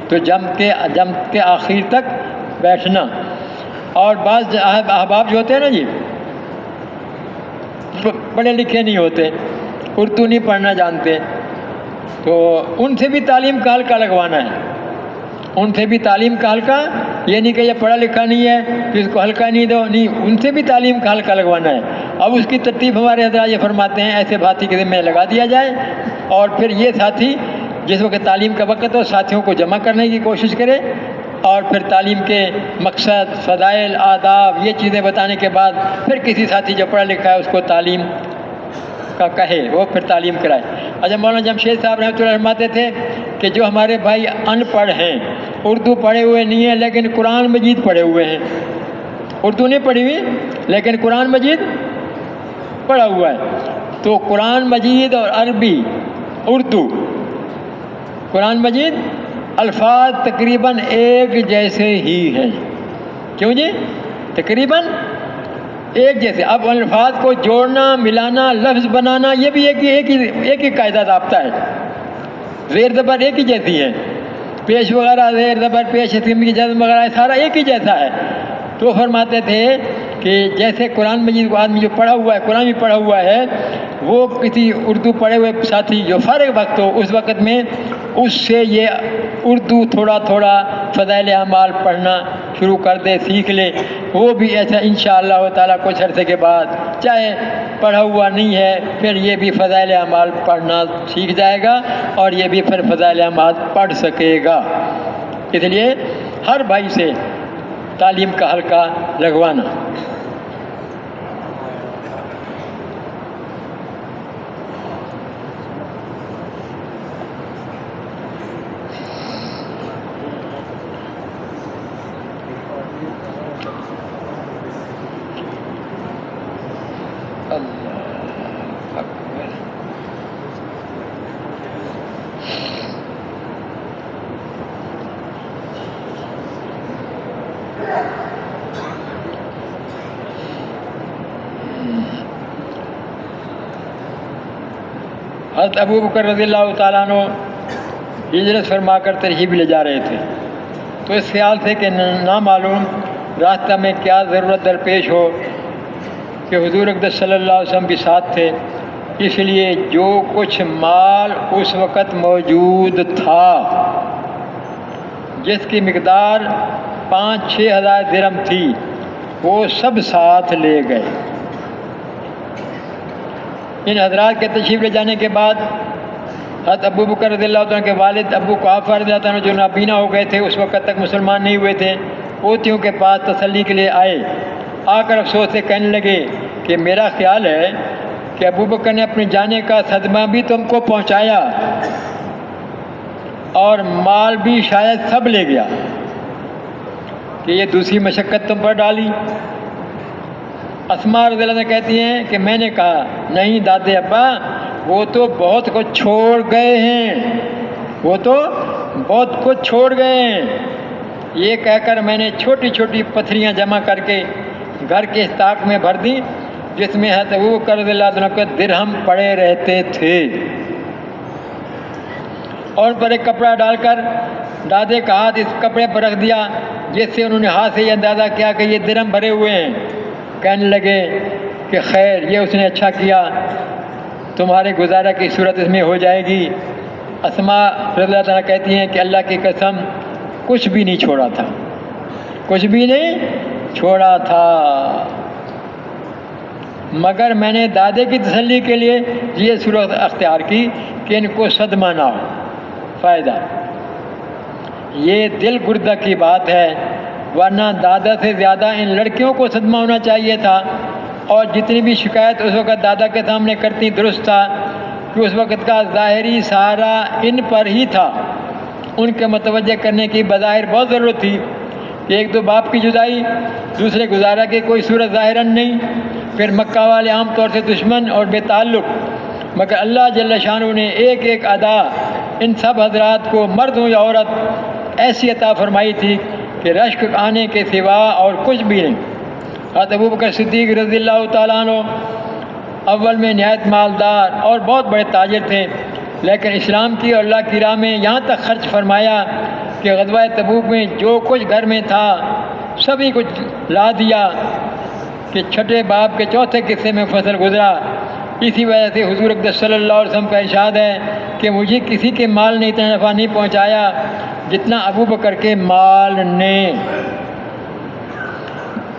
تو جم کے آخر تک بیٹھنا۔ اور بعض احباب جو ہوتے ہیں نا جی، پڑھے لکھے نہیں ہوتے، اردو نہیں پڑھنا جانتے، تو ان سے بھی تعلیم کا حلقہ لگوانا ہے، ان سے بھی تعلیم کا حلقہ، یہ نہیں کہ یہ پڑھا لکھا نہیں ہے کہ اس کو حلقہ نہیں دو، نہیں، ان سے بھی تعلیم کا حلقہ لگوانا ہے۔ اب اس کی ترتیب ہمارے حضرات یہ فرماتے ہیں ایسے بھاتی کے ذمہ لگا دیا جائے، اور پھر یہ ساتھی جس وقت تعلیم کا وقت ہو ساتھیوں کو جمع کرنے کی کوشش کرے، اور پھر تعلیم کے مقصد، فضائل، آداب، یہ چیزیں بتانے کے بعد پھر کسی ساتھی جو پڑھا لکھا ہے اس کو تعلیم کا کہے، وہ پھر تعلیم کرائے۔ اچھا مولانا جمشید صاحب رحمۃ اللہ فرماتے تھے کہ جو ہمارے بھائی ان پڑھ ہیں، اردو پڑھے ہوئے نہیں ہیں لیکن قرآن مجید پڑھے ہوئے ہیں، اردو نہیں پڑھی ہوئی لیکن قرآن مجید پڑھا ہوا ہے، تو قرآن مجید اور عربی اردو، قرآن مجید الفاظ تقریباً ایک جیسے ہی ہیں، کیوں جی؟ تقریباً ایک جیسے۔ اب الفاظ کو جوڑنا، ملانا، لفظ بنانا، یہ بھی ایک ہی قاعدہ ضابطہ ہے، زیر زبر ایک ہی جیسی ہے، پیش وغیرہ، زیر زبر پیش، جزم وغیرہ سارا ایک ہی جیسا ہے۔ تو فرماتے تھے کہ جیسے قرآن مجید کو آدمی جو پڑھا ہوا ہے، قرآن بھی پڑھا ہوا ہے، وہ کسی اردو پڑھے ہوئے ساتھی جو فارغ وقت ہو اس وقت میں اس سے یہ اردو تھوڑا تھوڑا فضائل اعمال پڑھنا شروع کر دے، سیکھ لے، وہ بھی ایسا انشاءاللہ تعالیٰ کچھ عرصے کے بعد چاہے پڑھا ہوا نہیں ہے پھر یہ بھی فضائل اعمال پڑھنا سیکھ جائے گا، اور یہ بھی پھر فضائل اعمال پڑھ سکے گا۔ اس لیے ہر بھائی سے تعلیم کا حلقہ لگوانا۔ حضرت ابو بکر رضی اللہ تعالیٰ عنہ ہجرت فرما کر ترحیب لے جا رہے تھے، تو اس خیال سے کہ نامعلوم راستہ میں کیا ضرورت درپیش ہو، کہ حضور اقدس صلی اللہ علیہ وسلم بھی ساتھ تھے، اس لیے جو کچھ مال اس وقت موجود تھا جس کی مقدار 5-6 ہزار درہم تھی وہ سب ساتھ لے گئے۔ ان حضرات کے تشریف لے جانے کے بعد حضرت ابو بکر رضی اللہ عنہ کے والد ابو قحافہ رضی اللہ عنہ جو نابینا ہو گئے تھے، اس وقت تک مسلمان نہیں ہوئے تھے، پوتیوں کے پاس تسلی کے لیے آئے۔ آ کر افسوس سے کہنے لگے کہ میرا خیال ہے کہ ابو بکر نے اپنے جانے کا صدمہ بھی تم کو پہنچایا اور مال بھی شاید سب لے گیا، کہ یہ دوسری مشقت تم پر ڈالی۔ اسماء رضی اللہ عنہ کہتی ہیں کہ میں نے کہا نہیں دادے ابا، وہ تو بہت کچھ چھوڑ گئے ہیں، وہ تو بہت کچھ چھوڑ گئے ہیں۔ یہ کہہ کر میں نے چھوٹی چھوٹی پتھریاں جمع کر کے گھر کے طاق میں بھر دیں جس میں حضرت ابو بکر رضی اللہ عنہ کے درہم پڑے رہتے تھے، اور ان پر ایک کپڑا ڈال کر دادے کا ہاتھ اس کپڑے پر رکھ دیا، جس سے انہوں نے ہاتھ سے یہ اندازہ کیا کہ یہ درہم بھرے ہوئے ہیں۔ کہنے لگے کہ خیر، یہ اس نے اچھا کیا، تمہارے گزارا کی صورت اس میں ہو جائے گی۔ اسماء رضی اللہ عنہ کہتی ہیں کہ اللہ کی قسم کچھ بھی نہیں چھوڑا تھا، کچھ بھی نہیں چھوڑا تھا، مگر میں نے دادے کی تسلی کے لیے یہ صورت اختیار کی کہ ان کو صدمہ نہ ہو، فائدہ۔ یہ دل گردہ کی بات ہے، ورنہ دادا سے زیادہ ان لڑکیوں کو صدمہ ہونا چاہیے تھا، اور جتنی بھی شکایت اس وقت دادا کے سامنے کرتی درست تھا کہ اس وقت کا ظاہری سہارا ان پر ہی تھا۔ ان کے متوجہ کرنے کی بظاہر بہت ضرورت تھی کہ ایک تو باپ کی جدائی، دوسرے گزارا کی کوئی صورت ظاہراً نہیں، پھر مکہ والے عام طور سے دشمن اور بے تعلق، مگر اللہ جل شانہ نے ایک ایک ادا ان سب حضرات کو، مرد ہوں یا عورت، ایسی عطا فرمائی تھی کہ رشک آنے کے سوا اور کچھ بھی نہیں۔ حضرت ابو بکر صدیق رضی اللہ تعالیٰ عنہ اول میں نہایت مالدار اور بہت بڑے تاجر تھے، لیکن اسلام کی اور اللہ کی راہ میں یہاں تک خرچ فرمایا کہ غزوہ تبوک میں جو کچھ گھر میں تھا سبھی کچھ لا دیا، کہ چھٹے باب کے چوتھے قصے میں فصل گزرا۔ اسی وجہ سے حضور اقدس صلی اللہ علیہ وسلم کا ارشاد ہے کہ مجھے کسی کے مال نے اتنا نفع نہیں پہنچایا جتنا ابو بکر کے مال نے۔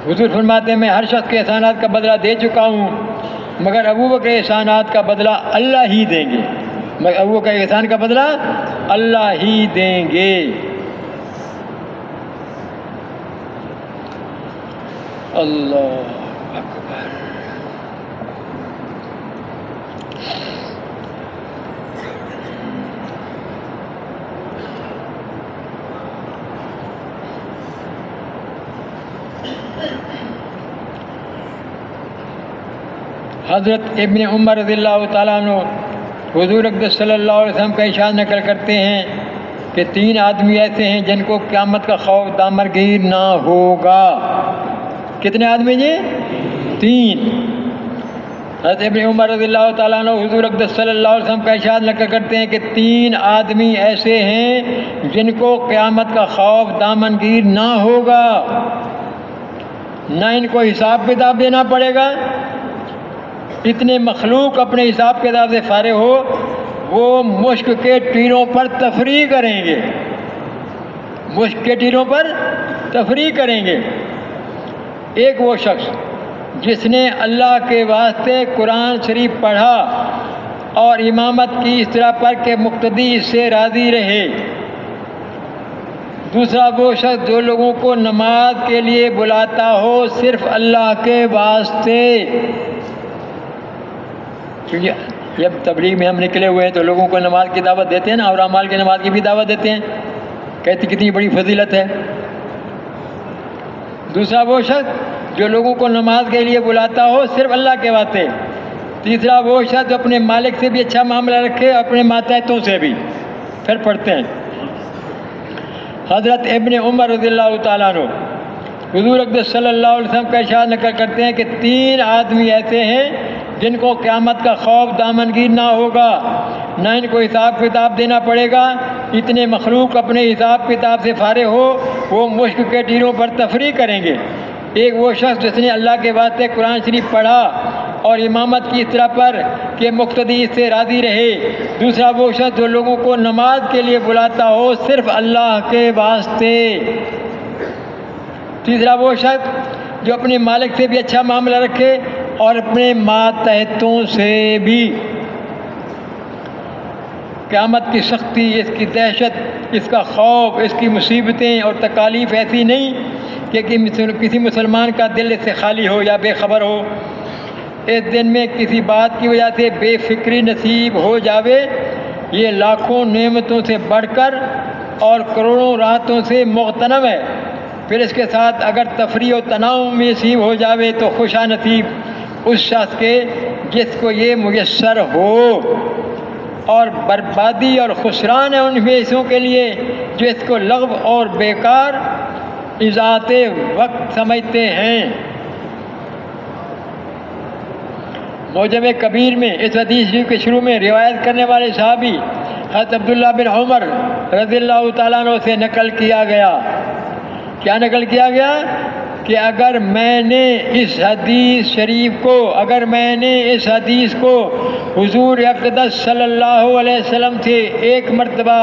حضور فرماتے ہیں میں ہر شخص کے احسانات کا بدلہ دے چکا ہوں، مگر ابو بکر کے احسانات کا بدلہ اللہ ہی دیں گے، مگر ابو بکر کے احسان کا بدلہ اللہ ہی دیں گے۔ اللہ اکبر۔ حضرت ابن عمر رضی اللہ تعالیٰ عنہ حضور اقدس صلی اللہ علیہ وسلم کا ارشاد نقل کرتے ہیں کہ 3 آدمی ایسے ہیں جن کو قیامت کا خوف دامنگیر نہ ہوگا۔ کتنے آدمی جی؟ 3۔ حضرت ابن عمر رضی اللہ تعالیٰ عنہ حضور اقدس صلی اللہ علیہ وسلم کا ارشاد نقل کرتے ہیں کہ 3 آدمی ایسے ہیں جن کو قیامت کا خوف دامنگیر نہ ہوگا، نہ ان کو حساب کتاب دینا پڑے گا۔ اتنے مخلوق اپنے حساب کتاب سے فارغ ہو، وہ مشک کے ٹیروں پر تفریح کریں گے، مشک کے ٹیروں پر تفریح کریں گے۔ ایک وہ شخص جس نے اللہ کے واسطے قرآن شریف پڑھا اور امامت کی اس طرح پر کہ مقتدی اس سے راضی رہے۔ دوسرا وہ شخص جو لوگوں کو نماز کے لیے بلاتا ہو صرف اللہ کے واسطے، کیونکہ جب تبلیغ میں ہم نکلے ہوئے ہیں تو لوگوں کو نماز کی دعوت دیتے ہیں نا، اور اعمال کی نماز کی بھی دعوت دیتے ہیں، کہتے کتنی بڑی فضیلت ہے۔ دوسرا وہ شخص جو لوگوں کو نماز کے لیے بلاتا ہو صرف اللہ کے واسطے۔ تیسرا وہ شخص جو اپنے مالک سے بھی اچھا معاملہ رکھے، اپنے ماتحتوں سے بھی۔ پھر پڑھتے ہیں حضرت ابن عمر رضی اللہ تعالیٰ عنہ حضور اقدس صلی اللہ علیہ وسلم کا ارشاد نقل کرتے ہیں کہ 3 آدمی ایسے ہیں جن کو قیامت کا خوف دامنگیر نہ ہوگا، نہ ان کو حساب کتاب دینا پڑے گا۔ اتنے مخلوق اپنے حساب کتاب سے فارغ ہو، وہ مشک کے ٹیروں پر تفریح کریں گے۔ ایک وہ شخص جس نے اللہ کے واسطے قرآن شریف پڑھا اور امامت کی اس طرح پر کہ مقتدی اس سے راضی رہے۔ دوسرا وہ شخص جو لوگوں کو نماز کے لیے بلاتا ہو صرف اللہ کے واسطے۔ تیسرا وہ شخص جو اپنے مالک سے بھی اچھا معاملہ رکھے اور اپنے ماتحتوں سے بھی۔ قیامت کی سختی، اس کی دہشت، اس کا خوف، اس کی مصیبتیں اور تکالیف ایسی نہیں کہ کسی مسلمان کا دل اس سے خالی ہو یا بے خبر ہو۔ اس دن میں کسی بات کی وجہ سے بے فکری نصیب ہو جاوے، یہ لاکھوں نعمتوں سے بڑھ کر اور کروڑوں راحتوں سے مغتنم ہے۔ پھر اس کے ساتھ اگر تفریح و تناؤ میں نصیب ہو جاوے تو خوشا نصیب اس شخص کے جس کو یہ میسر ہو، اور بربادی اور خسران ہے ان حصوں کے لیے جو اس کو لغو اور بیکار اضاعت وقت سمجھتے ہیں۔ معجم کبیر میں اس حدیث کے شروع میں روایت کرنے والے صحابی حضرت عبداللہ بن عمر رضی اللہ تعالیٰ عنہ سے نقل کیا گیا، کیا نقل کیا گیا کہ اگر میں نے اس حدیث کو حضور اقدس صلی اللہ علیہ وسلم سے ایک مرتبہ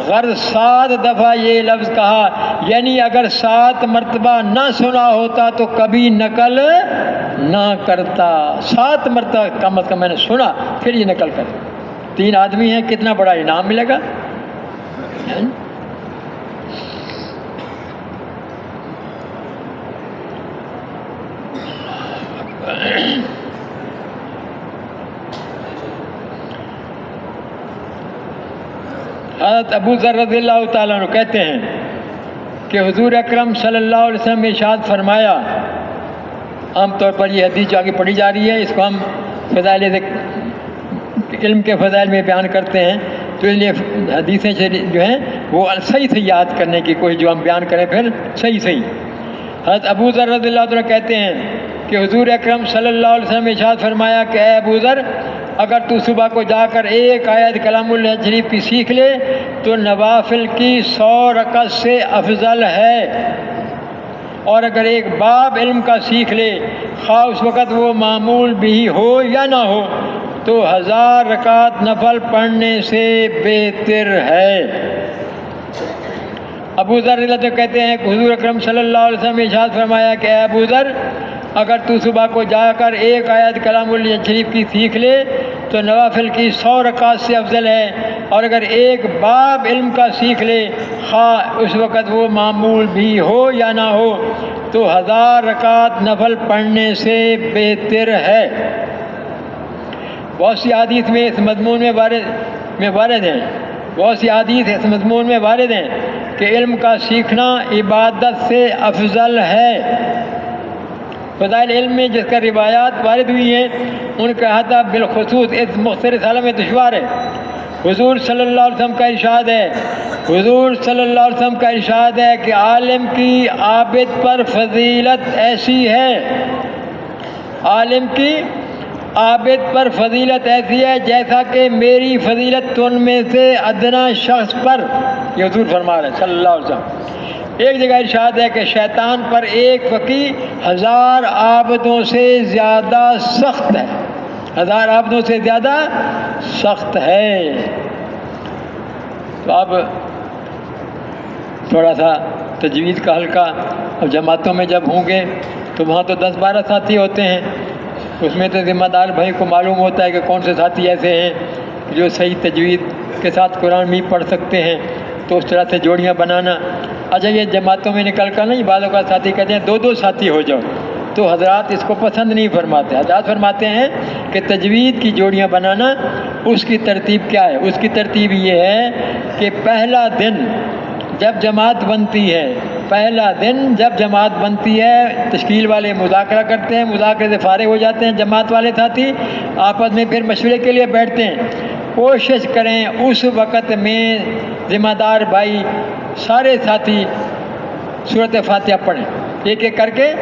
غرض 7 دفعہ یہ لفظ کہا، یعنی اگر 7 مرتبہ نہ سنا ہوتا تو کبھی نقل نہ کرتا۔ 7 مرتبہ کم از کم میں نے سنا پھر یہ نقل کر۔ 3 آدمی ہیں، کتنا بڑا انعام ملے گا۔ حضرت ابو ذر رضی اللہ تعالیٰ عنہ کہتے ہیں کہ حضور اکرم صلی اللہ علیہ وسلم نے ارشاد فرمایا، عام طور پر یہ حدیث جو آگے پڑھی جا رہی ہے اس کو ہم فضائل علم کے فضائل میں بیان کرتے ہیں، تو اس لیے حدیثیں جو ہیں وہ صحیح سے یاد کرنے کی کوشش جو ہم بیان کریں پھر صحیح۔ حضرت ابو ذر رضی اللہ عنہ کہتے ہیں کہ حضور اکرم صلی اللہ علیہ وسلم نے ارشاد فرمایا کہ اے ابو ذر، اگر تو صبح کو جا کر ایک آیت کلام اللہ شریف کی سیکھ لے تو نوافل کی 100 رکعت سے افضل ہے، اور اگر ایک باب علم کا سیکھ لے خواہ اس وقت وہ معمول بھی ہو یا نہ ہو تو 1000 رکعت نفل پڑھنے سے بہتر ہے۔ ابو ذر رضی اللہ عنہ کہتے ہیں کہ حضور اکرم صلی اللہ علیہ وسلم نے ارشاد فرمایا کہ اے ابو ذر، اگر تو صبح کو جا کر ایک آیت کلام اللہ شریف کی سیکھ لے تو نوافل کی 100 رکعت سے افضل ہے، اور اگر ایک باب علم کا سیکھ لے خواہ اس وقت وہ معمول بھی ہو یا نہ ہو تو 1000 رکعت نفل پڑھنے سے بہتر ہے۔ بہت سی حدیث میں اس مضمون میں وارد ہیں، بہت سی حدیث اس مضمون میں وارد ہیں کہ علم کا سیکھنا عبادت سے افضل ہے۔ فضائل علم میں جس کا روایات وارد ہوئی ہیں ان کا احاطہ بالخصوص اس مختصر رسالہ میں دشوار ہے۔ حضور صلی اللہ علیہ وسلم کا ارشاد ہے، حضور صلی اللہ علیہ وسلم کا ارشاد ہے کہ عالم کی عابد پر فضیلت ایسی ہے، عالم کی عابد پر فضیلت ایسی ہے جیسا کہ میری فضیلت ان میں سے ادنا شخص پر، یہ حضور فرما رہے ہیں صلی اللہ علیہ وسلم۔ ایک جگہ ارشاد ہے کہ شیطان پر ایک فقی 1000 عابدوں سے زیادہ سخت ہے، 1000 عابدوں سے زیادہ سخت ہے۔ تو اب تھوڑا سا تجوید کا حلقہ اور جماعتوں میں جب ہوں گے تو وہاں تو 10-12 ساتھی ہوتے ہیں، اس میں تو ذمہ دار بھائی کو معلوم ہوتا ہے کہ کون سے ساتھی ایسے ہیں جو صحیح تجوید کے ساتھ قرآن بھی پڑھ سکتے ہیں، تو اس طرح سے جوڑیاں بنانا۔ اچھا، یہ جماعتوں میں نکل کر نہیں، بعض اوقات ساتھی کہتے ہیں 2-2 ساتھی ہو جاؤ، تو حضرات اس کو پسند نہیں فرماتے۔ حضرات فرماتے ہیں کہ تجوید کی جوڑیاں بنانا اس کی ترتیب کیا ہے؟ اس کی ترتیب یہ ہے کہ پہلا دن جب جماعت بنتی ہے، پہلا دن جب جماعت بنتی ہے تشکیل والے مذاکرہ کرتے ہیں، مذاکرے سے فارغ ہو جاتے ہیں جماعت والے ساتھی، آپس میں پھر مشورے کے لیے بیٹھتے ہیں۔ کوشش کریں اس وقت میں ذمہ دار بھائی سارے ساتھی سورۃ فاتحہ پڑھیں ایک ایک کر کے۔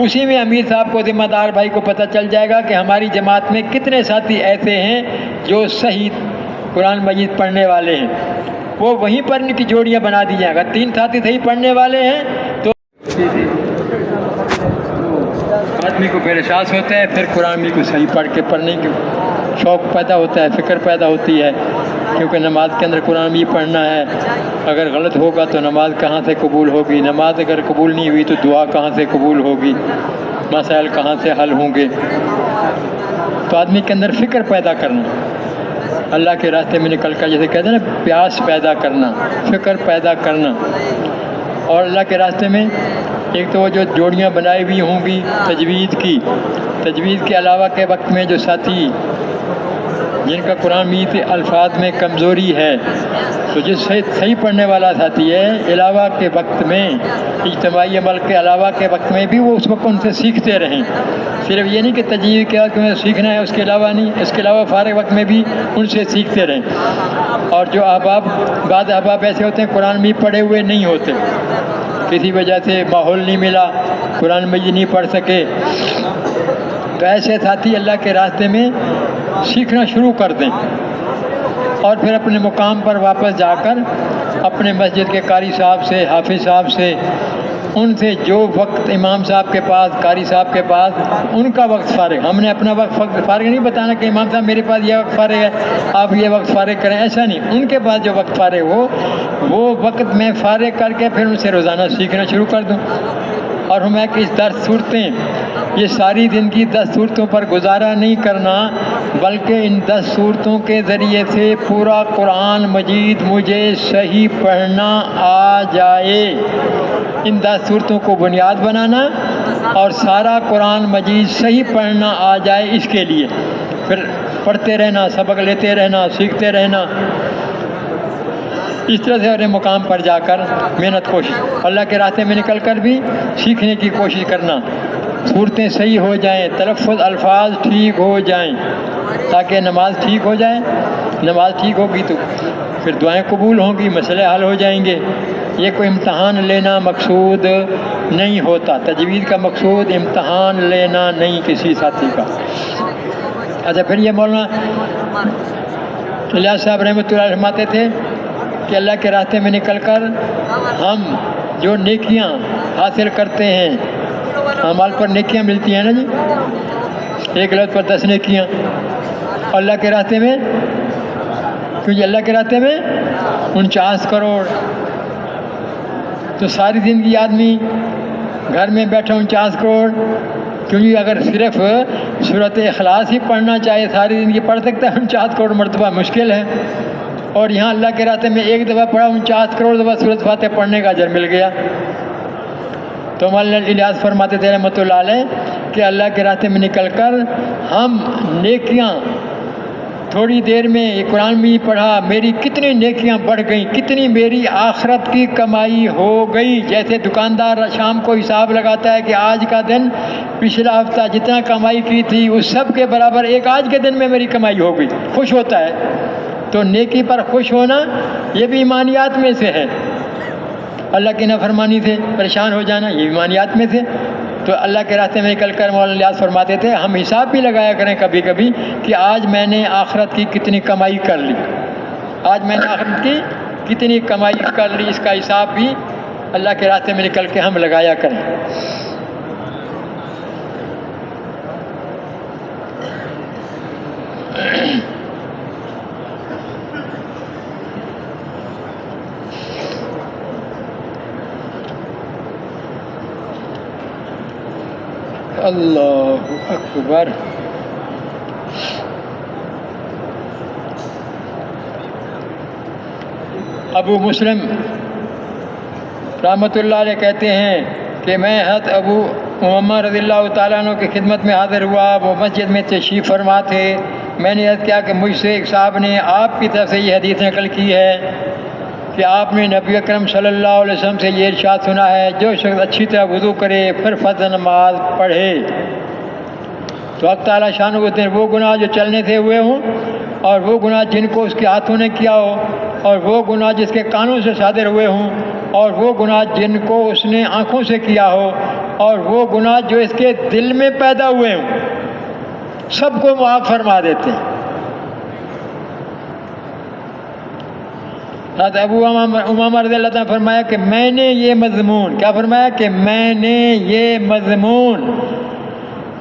اسی میں امیر صاحب کو ذمہ دار بھائی کو پتہ چل جائے گا کہ ہماری جماعت میں کتنے ساتھی ایسے ہیں جو صحیح قرآن مجید پڑھنے والے ہیں، وہ وہیں پر ان کی جوڑیاں بنا دی جائیں۔ اگر 3 ساتھی صحیح پڑھنے والے ہیں تو آدمی کو پھر احساس ہوتا ہے، پھر قرآن بھی کو صحیح پڑھ کے پڑھنے کی شوق پیدا ہوتا ہے، فکر پیدا ہوتی ہے، کیونکہ نماز کے اندر قرآن بھی پڑھنا ہے۔ اگر غلط ہوگا تو نماز کہاں سے قبول ہوگی؟ نماز اگر قبول نہیں ہوئی تو دعا کہاں سے قبول ہوگی؟ مسائل کہاں سے حل ہوں گے؟ تو آدمی کے اندر فکر پیدا کرنا اللہ کے راستے میں نکل کر، جیسے کہتے ہیں نا پیاس پیدا کرنا، فکر پیدا کرنا. اور اللہ کے راستے میں ایک تو وہ جو جوڑیاں بنائی ہوئی ہوں گی تجوید کے علاوہ کے وقت میں جو ساتھی جن کا قرآن مجید الفاظ میں کمزوری ہے، تو جس سے صحیح پڑھنے والا ساتھی ہے، علاوہ کے وقت میں اجتماعی عمل کے علاوہ کے وقت میں بھی وہ اس وقت ان سے سیکھتے رہیں. صرف یہ نہیں کہ تجوید کیا کہ انہیں سیکھنا ہے، اس کے علاوہ نہیں، اس کے علاوہ فارغ وقت میں بھی ان سے سیکھتے رہیں. اور جو بعض احباب ایسے ہوتے ہیں قرآن مجید پڑھے ہوئے نہیں ہوتے، کسی وجہ سے ماحول نہیں ملا، قرآن مجید نہیں پڑھ سکے، تو ایسے ساتھی اللہ کے راستے میں سیکھنا شروع کر دیں، اور پھر اپنے مقام پر واپس جا کر اپنے مسجد کے قاری صاحب سے، حافظ صاحب سے، ان سے جو وقت امام صاحب کے پاس، قاری صاحب کے پاس ان کا وقت فارغ، ہم نے اپنا وقت فارغ نہیں بتانا کہ امام صاحب میرے پاس یہ وقت فارغ ہے آپ یہ وقت فارغ کریں، ایسا نہیں. ان کے پاس جو وقت فارغ ہو وہ وقت میں فارغ کر کے پھر ان سے روزانہ سیکھنا شروع کر دوں. اور ہمیں کہ اس 10 صورتیں، یہ ساری زندگی 10 صورتوں پر گزارا نہیں کرنا، بلکہ ان 10 صورتوں کے ذریعے سے پورا قرآن مجید مجھے صحیح پڑھنا آ جائے. ان 10 صورتوں کو بنیاد بنانا اور سارا قرآن مجید صحیح پڑھنا آ جائے، اس کے لیے پھر پڑھتے رہنا، سبق لیتے رہنا، سیکھتے رہنا. اس طرح سے اپنے مقام پر جا کر محنت کوشش، اللہ کے راستے میں نکل کر بھی سیکھنے کی کوشش کرنا، صورتیں صحیح ہو جائیں، تلفظ الفاظ ٹھیک ہو جائیں، تاکہ نماز ٹھیک ہو جائے. نماز ٹھیک ہوگی تو پھر دعائیں قبول ہوں گی، مسئلے حل ہو جائیں گے. یہ کوئی امتحان لینا مقصود نہیں ہوتا، تجوید کا مقصود امتحان لینا نہیں کسی ساتھی کا. اچھا، پھر یہ مولانا الیاس صاحب رحمۃ اللہ فرماتے تھے کہ اللہ کے راستے میں نکل کر ہم جو نیکیاں حاصل کرتے ہیں، اعمال پر نیکیاں ملتی ہیں نا جی، ایک لفظ پر 10 نیکیاں اللہ کے راستے میں، کیونکہ اللہ کے راستے میں 49 کروڑ. تو ساری زندگی آدمی گھر میں بیٹھا 49 کروڑ، کیونکہ اگر صرف سورۃ اخلاص ہی پڑھنا چاہے ساری زندگی پڑھ سکتا ہے 49 کروڑ مرتبہ، مشکل ہے. اور یہاں اللہ کے راستے میں ایک دفعہ پڑھا 49 کروڑ دفعہ سورۃ فاتحہ پڑھنے کا اجر مل گیا. تو مولانا الیاس فرماتے تھے رحمۃ اللہ علیہ کہ اللہ کے راستے میں نکل کر ہم نیکیاں، تھوڑی دیر میں یہ قرآن میں پڑھا، میری کتنی نیکیاں بڑھ گئیں، کتنی میری آخرت کی کمائی ہو گئی. جیسے دکاندار شام کو حساب لگاتا ہے کہ آج کا دن پچھلا ہفتہ جتنا کمائی کی تھی اس سب کے برابر ایک آج کے دن میں میری کمائی ہو گئی، خوش ہوتا ہے. تو نیکی پر خوش ہونا یہ بھی ایمانیات میں سے ہے. اللہ کی نافرمانی سے پریشان ہو جانا یہ ایمانیات میں سے. تو اللہ کے راستے میں نکل کر مولانا الیاس فرماتے تھے ہم حساب بھی لگایا کریں کبھی کبھی کہ آج میں نے آخرت کی کتنی کمائی کر لی، آج میں نے آخرت کی کتنی کمائی کر لی، اس کا حساب بھی اللہ کے راستے میں نکل کے ہم لگایا کریں. اللہ اکبر. ابو مسلم رحمۃ اللہ علیہ کہتے ہیں کہ میں حضرت ابو امامہ رضی اللہ تعالیٰ عنہ کی خدمت میں حاضر ہوا، وہ مسجد میں تشریف فرما تھے. میں نے عرض کیا کہ مجھ سے ایک صاحب نے آپ کی طرف سے یہ حدیث نقل کی ہے کہ آپ نے نبی اکرم صلی اللہ علیہ وسلم سے یہ ارشاد سنا ہے جو شخص اچھی طرح وضو کرے پھر فرض نماز پڑھے تو حق تعالیٰ شان و دن وہ گناہ جو چلنے سے ہوئے ہوں اور وہ گناہ جن کو اس کے ہاتھوں نے کیا ہو اور وہ گناہ جس کے کانوں سے صادر ہوئے ہوں اور وہ گناہ جن کو اس نے آنکھوں سے کیا ہو اور وہ گناہ جو اس کے دل میں پیدا ہوئے ہوں، سب کو معاف فرما دیتے ہیں. حضرت ابو امامہ رضی اللہ تعالیٰ نے فرمایا کہ میں نے یہ مضمون، کیا فرمایا کہ میں نے یہ مضمون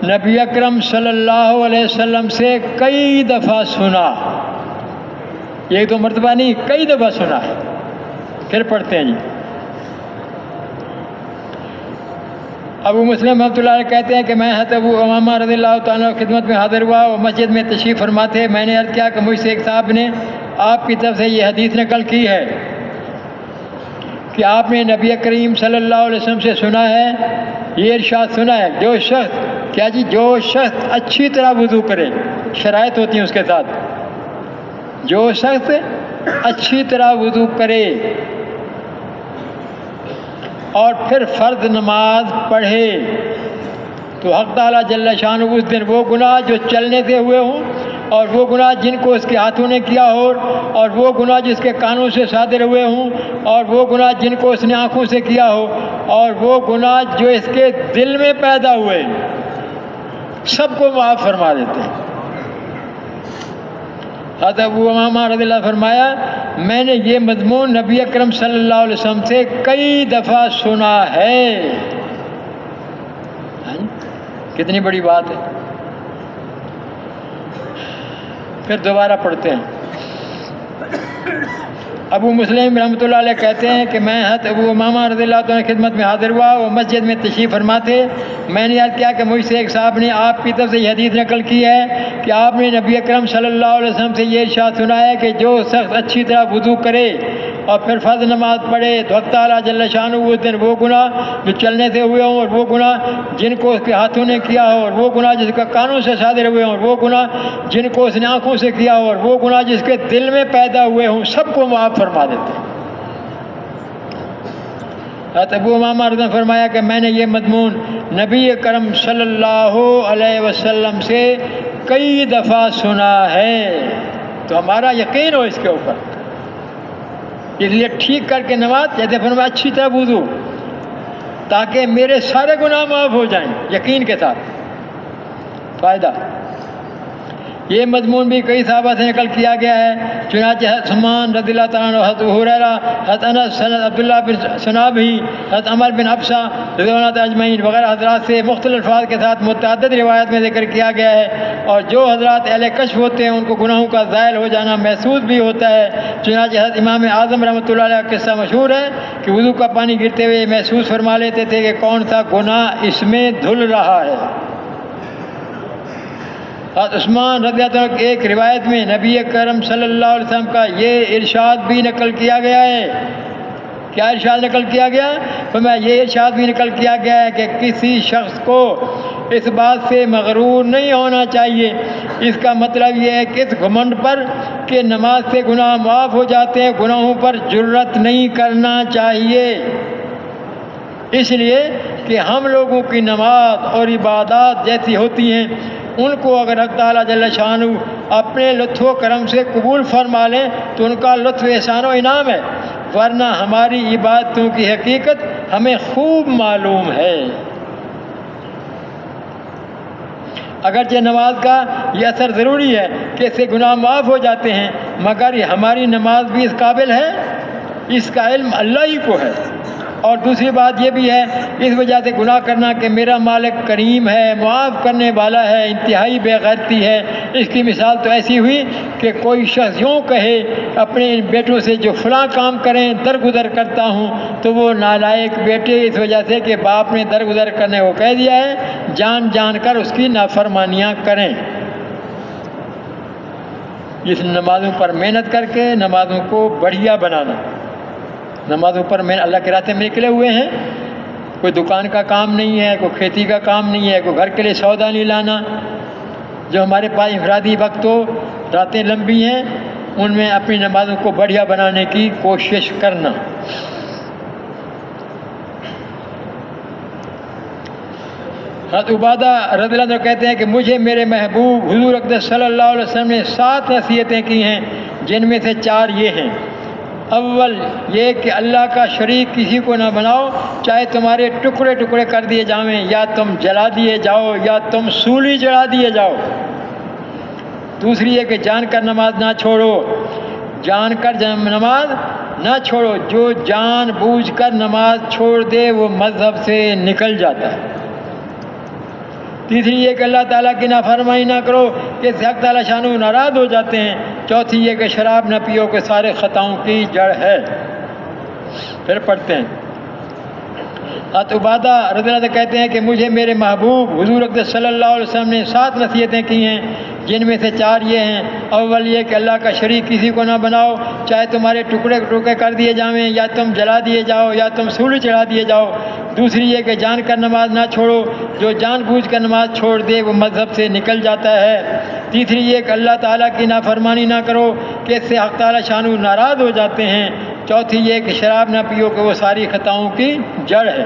نبی اکرم صلی اللہ علیہ وسلم سے کئی دفعہ سنا، ایک دو مرتبہ نہیں کئی دفعہ سنا ہے. پھر پڑھتے ہیں جی ابو مسلم رحمۃ اللہ علیہ کہتے ہیں کہ میں حضرت ابو امامہ رضی اللہ تعالیٰ عنہ خدمت میں حاضر ہوا اور مسجد میں تشریف فرما تھے. میں نے عرض کیا کہ مجھ سے ایک صاحب نے آپ کی طرف سے یہ حدیث نقل کی ہے کہ آپ نے نبی کریم صلی اللہ علیہ وسلم سے سنا ہے، یہ ارشاد سنا ہے، جو شخص اچھی طرح وضو کرے، شرائط ہوتی ہیں اس کے ساتھ، جو شخص اچھی طرح وضو کرے اور پھر فرض نماز پڑھے تو حق تعالیٰ جل شانہ اس دن وہ گناہ جو چلنے سے ہوئے ہوں اور وہ گناہ جن کو اس کے ہاتھوں نے کیا ہو اور وہ گناہ جس کے کانوں سے صادر ہوئے ہوں اور وہ گناہ جن کو اس نے آنکھوں سے کیا ہو اور وہ گناہ جو اس کے دل میں پیدا ہوئے، سب کو معاف فرما دیتے ہیں. حضرت ابو امامہ رضی اللہ فرمایا میں نے یہ مضمون نبی اکرم صلی اللہ علیہ وسلم سے کئی دفعہ سنا ہے. کتنی بڑی بات ہے. پھر دوبارہ پڑھتے ہیں. ابو مسلم رحمۃ اللہ علیہ کہتے ہیں کہ میں حضرت ابو امامہ رضی اللہ عنہ کی خدمت میں حاضر ہوا اور مسجد میں تشریف فرما تھے. میں نے یاد کیا کہ مجھ سے ایک صاحب نے آپ کی طرف سے یہ حدیث نقل کی ہے کہ آپ نے نبی اکرم صلی اللہ علیہ وسلم سے یہ ارشاد سنا ہے کہ جو شخص اچھی طرح وضو کرے اور پھر فرض نماز پڑھے تو حق تعالیٰ جل شانہ اس دن وہ گناہ جو چلنے سے ہوئے ہوں اور وہ گناہ جن کو اس کے ہاتھوں نے کیا ہو اور وہ گناہ جس کا کانوں سے صادر ہوئے ہوں اور وہ گناہ جن کو اس نے آنکھوں سے کیا ہو اور وہ گناہ جس کے دل میں پیدا ہوئے ہوں، سب کو معاف فرما دیتے ہیں. حضرت ابو امامہ رضی اللہ فرمایا کہ میں نے یہ مضمون نبی کرم صلی اللہ علیہ وسلم سے کئی دفعہ سنا ہے. تو ہمارا یقین ہو اس کے اوپر، اس لیے ٹھیک کر کے نماز جیسے فرمایا اچھی طرح وضو تاکہ میرے سارے گناہ معاف ہو جائیں. یقین کے ساتھ فائدہ. یہ مضمون بھی کئی صحابہ سے نقل کیا گیا ہے. چنانچہ حضرت عثمان رضی اللہ تعالیٰ عنہ، حضرت حریرہ، حضرت انس، حضرت عبداللہ بن سنابھی، حضرت عمر بن ابسہ رضی اللہ عنہ اجمعین وغیرہ حضرات سے مختلف الفاظ کے ساتھ متعدد روایت میں ذکر کیا گیا ہے. اور جو حضرات اہل کشف ہوتے ہیں ان کو گناہوں کا زائل ہو جانا محسوس بھی ہوتا ہے. چنانچہ حضرت امام اعظم رحمۃ اللہ علیہ کا قصہ مشہور ہے کہ وضو کا پانی گرتے ہوئے محسوس فرما لیتے تھے کہ کون سا گناہ اس میں دھل رہا ہے. حضرت عثمان رضی اللہ عنہ کی ایک روایت میں نبی کرم صلی اللہ علیہ وسلم کا یہ ارشاد بھی نقل کیا گیا ہے. کیا ارشاد نقل کیا گیا؟ فرمایا یہ ارشاد بھی نقل کیا گیا ہے کہ کسی شخص کو اس بات سے مغرور نہیں ہونا چاہیے. اس کا مطلب یہ ہے کہ اس گھمنڈ پر کہ نماز سے گناہ معاف ہو جاتے ہیں، گناہوں پر جرأت نہیں کرنا چاہیے. اس لیے کہ ہم لوگوں کی نماز اور عبادات جیسی ہوتی ہیں ان کو اگر حق تعالیٰ جل شانہ اپنے لطف و کرم سے قبول فرما لیں تو ان کا لطف احسان و انعام ہے، ورنہ ہماری عبادتوں کی حقیقت ہمیں خوب معلوم ہے. اگرچہ نماز کا یہ اثر ضروری ہے کہ اس سے گناہ معاف ہو جاتے ہیں، مگر ہماری نماز بھی اس قابل ہے، اس کا علم اللہ ہی کو ہے. اور دوسری بات یہ بھی ہے اس وجہ سے گناہ کرنا کہ میرا مالک کریم ہے، معاف کرنے والا ہے، انتہائی بے غیرتی ہے. اس کی مثال تو ایسی ہوئی کہ کوئی شخص یوں کہے اپنے بیٹوں سے جو فلاں کام کریں درگزر کرتا ہوں، تو وہ نالائق بیٹے اس وجہ سے کہ باپ نے درگزر کرنے کو کہہ دیا ہے جان جان کر اس کی نافرمانیاں کریں. اس نمازوں پر محنت کر کے نمازوں کو بڑھیا بنانا. نمازوں پر میں اللہ کے راستے میں نکلے ہوئے ہیں، کوئی دکان کا کام نہیں ہے، کوئی کھیتی کا کام نہیں ہے، کوئی گھر کے لیے سودا نہیں لانا. جو ہمارے پاس انفرادی وقت ہو، راتیں لمبی ہیں، ان میں اپنی نمازوں کو بڑھیا بنانے کی کوشش کرنا. حضرت عبادہ رضی اللہ عنہ کہتے ہیں کہ مجھے میرے محبوب حضور اقدس صلی اللہ علیہ وسلم نے 7 نصیحتیں کی ہیں، جن میں سے 4 یہ ہیں. اول یہ کہ اللہ کا شریک کسی کو نہ بناؤ، چاہے تمہارے ٹکڑے ٹکڑے کر دیے جائیں، یا تم جلا دیے جاؤ، یا تم سولی چڑھا دیے جاؤ. دوسری یہ کہ جان کر نماز نہ چھوڑو، جان کر نماز نہ چھوڑو. جو جان بوجھ کر نماز چھوڑ دے وہ مذہب سے نکل جاتا ہے. تیسری یہ کہ اللہ تعالیٰ کی نافرمانی نہ کرو کہ اس سے حق تعالیٰ شانہ ناراض ہو جاتے ہیں. چوتھی یہ کہ شراب نہ پیو کہ سارے خطاؤں کی جڑ ہے. پھر پڑھتے ہیں. حضرت عبادہ رضی اللہ عنہ کہتے ہیں کہ مجھے میرے محبوب حضور اقدس صلی اللہ علیہ وسلم نے 7 نصیحتیں کی ہیں، جن میں سے 4 یہ ہیں۔ اول یہ کہ اللہ کا شریک کسی کو نہ بناؤ، چاہے تمہارے ٹکڑے ٹکڑے کر دیے جائیں، یا تم جلا دیے جاؤ، یا تم سولی چڑھا دیے جاؤ۔ دوسری یہ کہ جان کر نماز نہ چھوڑو، جو جان بوجھ کر نماز چھوڑ دے وہ مذہب سے نکل جاتا ہے۔ تیسری یہ کہ اللہ تعالیٰ کی نافرمانی نہ کرو کہ اس سے حق تعالیٰ شانہ ناراض ہو جاتے ہیں۔ چوتھی یہ کہ شراب نہ پیو کہ وہ ساری خطاؤں کی جڑ ہے۔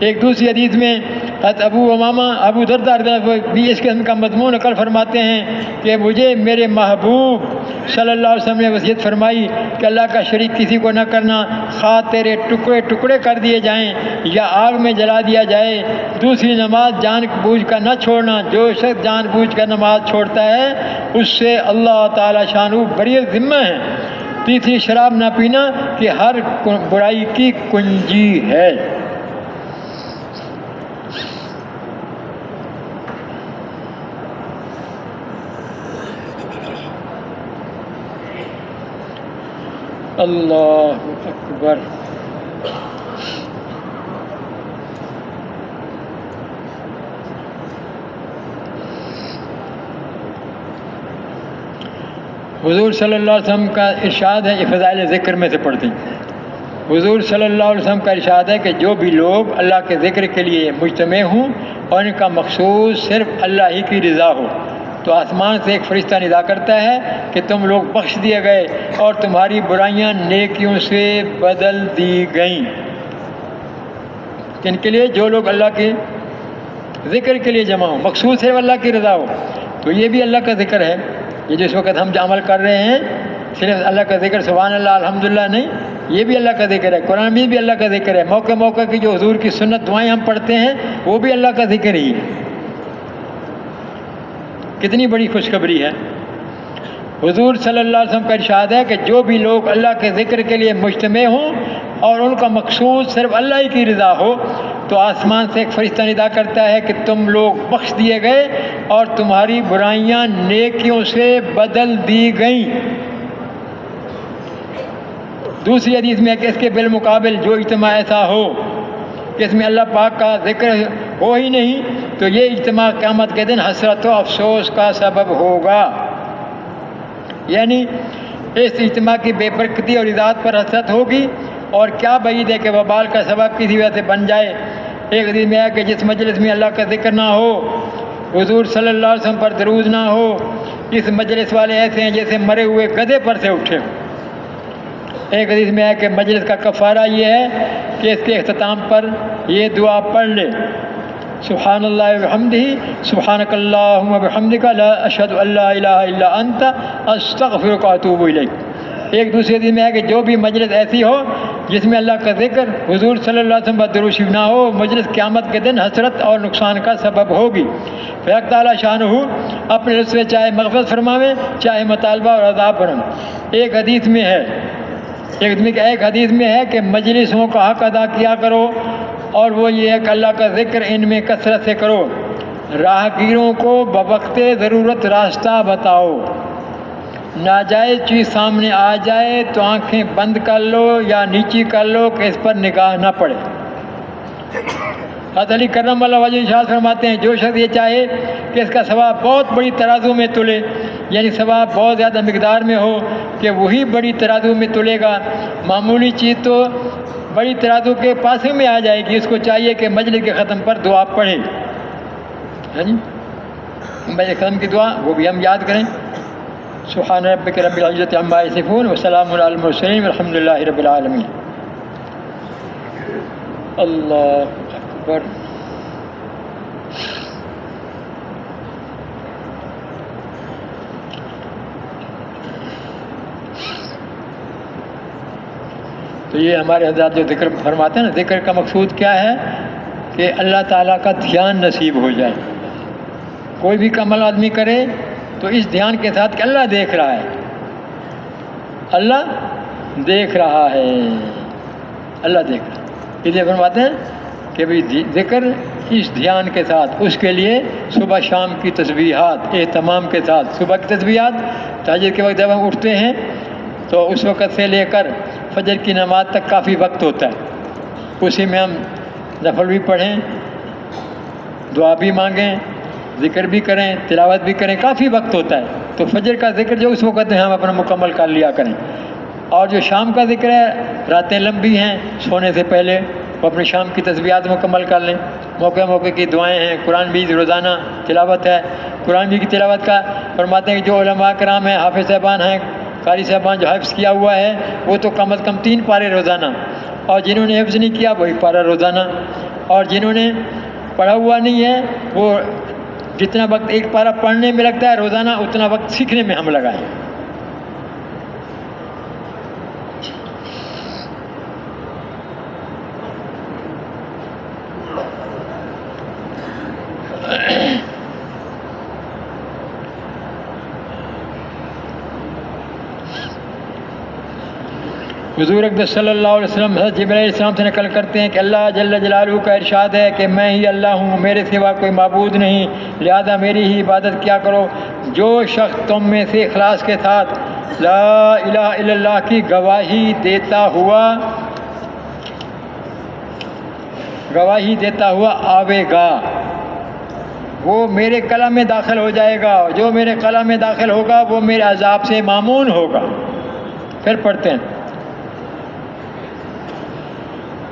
ایک دوسری حدیث میں حضرت ابو درداء بھی اس قسم کا مضمون نقل فرماتے ہیں کہ مجھے میرے محبوب صلی اللہ علیہ وسلم نے وصیت فرمائی کہ اللہ کا شریک کسی کو نہ کرنا، خواہ تیرے ٹکڑے ٹکڑے کر دیے جائیں یا آگ میں جلا دیا جائے۔ دوسری نماز جان بوجھ کر نہ چھوڑنا، جو شخص جان بوجھ کر نماز چھوڑتا ہے اس سے اللہ تعالی شانہ بری ذمہ ہے۔ تیسری شراب نہ پینا کہ ہر برائی کی کنجی ہے۔ اللہ اکبر۔ حضور صلی اللہ علیہ وسلم کا ارشاد ہے، یہ فضائل ذکر میں سے پڑھتے ہیں۔ حضور صلی اللہ علیہ وسلم کا ارشاد ہے کہ جو بھی لوگ اللہ کے ذکر کے لیے مجتمع ہوں اور ان کا مقصود صرف اللہ ہی کی رضا ہو، تو آسمان سے ایک فرشتہ ندا کرتا ہے کہ تم لوگ بخش دیے گئے اور تمہاری برائیاں نیکیوں سے بدل دی گئیں۔ ان کے لیے جو لوگ اللہ کے ذکر کے لیے جمع ہوں، مقصود صرف اللہ کی رضا ہو، تو یہ بھی اللہ کا ذکر ہے۔ یہ جس وقت ہم عمل کر رہے ہیں صرف اللہ کا ذکر سبحان اللہ الحمدللہ نہیں، یہ بھی اللہ کا ذکر ہے۔ قرآن میں بھی اللہ کا ذکر ہے۔ موقع موقع کی جو حضور کی سنت دعائیں ہم پڑھتے ہیں وہ بھی اللہ کا ذکر ہی ہے۔ کتنی بڑی خوشخبری ہے۔ حضور صلی اللہ علیہ وسلم کا ارشاد ہے کہ جو بھی لوگ اللہ کے ذکر کے لیے مجتمع ہوں اور ان کا مقصود صرف اللہ ہی کی رضا ہو، تو آسمان سے ایک فرشتہ ندا کرتا ہے کہ تم لوگ بخش دیے گئے اور تمہاری برائیاں نیکیوں سے بدل دی گئیں۔ دوسری حدیث میں ہے کہ اس کے بالمقابل جو اجتماع ایسا ہو کہ اس میں اللہ پاک کا ذکر ہو ہی نہیں، تو یہ اجتماع قیامت کے دن حسرت و افسوس کا سبب ہوگا۔ یعنی اس اجتماع کی بے برکتی اور اذاعت پر حسرت ہوگی، اور کیا بعید ہے کہ وبال کا سبب کسی وجہ سے بن جائے۔ ایک حدیث میں ہے کہ جس مجلس میں اللہ کا ذکر نہ ہو، حضور صلی اللہ علیہ وسلم پر درود نہ ہو، اس مجلس والے ایسے ہیں جیسے مرے ہوئے گدھے پر سے اٹھے ہوں۔ ایک حدیث میں ہے کہ مجلس کا کفارہ یہ ہے کہ اس کے اختتام پر یہ دعا پڑھ لے، سبحان اللہ وبحمدہ سبحانک اللہم وبحمدک لا اشہد ان لا الہ الا انت استغفرک واتوب الیک۔ ایک دوسرے حدیث میں ہے کہ جو بھی مجلس ایسی ہو جس میں اللہ کا ذکر، حضور صلی اللہ علیہ وسلم پر درود شریف نہ ہو، مجلس قیامت کے دن حسرت اور نقصان کا سبب ہوگی۔ پھر حق تعالیٰ شانہ اپنے رزق سے چاہے مغفرت فرماوے، چاہے مطالبہ اور عذاب برم۔ ایک حدیث میں ہے کہ مجلسوں کا حق ادا کیا کرو، اور وہ یہ ہے کہ اللہ کا ذکر ان میں کثرت سے کرو۔ راہگیروں کو بوقت ضرورت راستہ بتاؤ۔ ناجائز چیز سامنے آ جائے تو آنکھیں بند کر لو یا نیچی کر لو کہ اس پر نگاہ نہ پڑے۔ حضرت علی کرم اللہ وجہ ارشاد فرماتے ہیں، جو شخص یہ چاہے کہ اس کا ثواب بہت بڑی ترازو میں تلے، یعنی ثواب بہت زیادہ مقدار میں ہو، کہ وہی بڑی ترازو میں تلے گا۔ معمولی چیز تو بڑی ترازو کے پاسے میں آ جائے گی، اس کو چاہیے کہ مجلس کے ختم پر دعا پڑھے۔ مجلس ختم کی دعا وہ بھی ہم یاد کریں۔ سبحان ربک رب العزۃ عما یصفون وسلام علی المرسلین والحمد للہ رب العالمین۔ اللہ اکبر۔ تو یہ ہمارے حضرات جو ذکر فرماتے ہیں نا، ذکر کا مقصود کیا ہے کہ اللہ تعالیٰ کا دھیان نصیب ہو جائے۔ کوئی بھی عمل آدمی کرے تو اس دھیان کے ساتھ کہ اللہ دیکھ رہا ہے، اللہ دیکھ رہا ہے، اللہ دیکھ رہا ہے۔ اس لیے فرماتے ہیں کہ بھئی ذکر اس دھیان کے ساتھ، اس کے لیے صبح شام کی تسبیحات اہتمام کے ساتھ، صبح کی تسبیحات تہجد کے وقت جب ہم اٹھتے ہیں تو اس وقت سے لے کر فجر کی نماز تک کافی وقت ہوتا ہے، اسی میں ہم نفل بھی پڑھیں، دعا بھی مانگیں، ذکر بھی کریں، تلاوت بھی کریں، کافی وقت ہوتا ہے۔ تو فجر کا ذکر جو اس وقت ہے ہم اپنا مکمل کر لیا کریں، اور جو شام کا ذکر ہے، راتیں لمبی ہیں، سونے سے پہلے وہ اپنی شام کی تسبیحات مکمل کر لیں، موقع موقع کی دعائیں ہیں، قرآن بھی روزانہ تلاوت ہے۔ قرآن بھی کی تلاوت کا فرماتے ہیں کہ جو علماء کرام ہیں، حافظ صاحبان ہیں، قاری صاحبان جو حفظ کیا ہوا ہے وہ تو کم از کم 3 پارے روزانہ، اور جنہوں نے حفظ نہیں کیا وہی پارہ روزانہ، اور جنہوں نے پڑھا ہوا نہیں ہے وہ جتنا وقت ایک پارہ پڑھنے میں لگتا ہے روزانہ اتنا وقت سیکھنے میں ہم لگائیں۔ حضور اقدس صلی اللہ علیہ وسلم حضرت جبرائیل علیہ السلام سے نقل کرتے ہیں کہ اللہ جل جلالہ کا ارشاد ہے کہ میں ہی اللہ ہوں، میرے سوا کوئی معبود نہیں، لہذا میری ہی عبادت کیا کرو۔ جو شخص تم میں سے اخلاص کے ساتھ لا الہ الا اللہ کی گواہی دیتا ہوا آوے گا وہ میرے قلعہ میں داخل ہو جائے گا، جو میرے قلعہ میں داخل ہوگا وہ میرے عذاب سے مامون ہوگا۔ پھر پڑھتے ہیں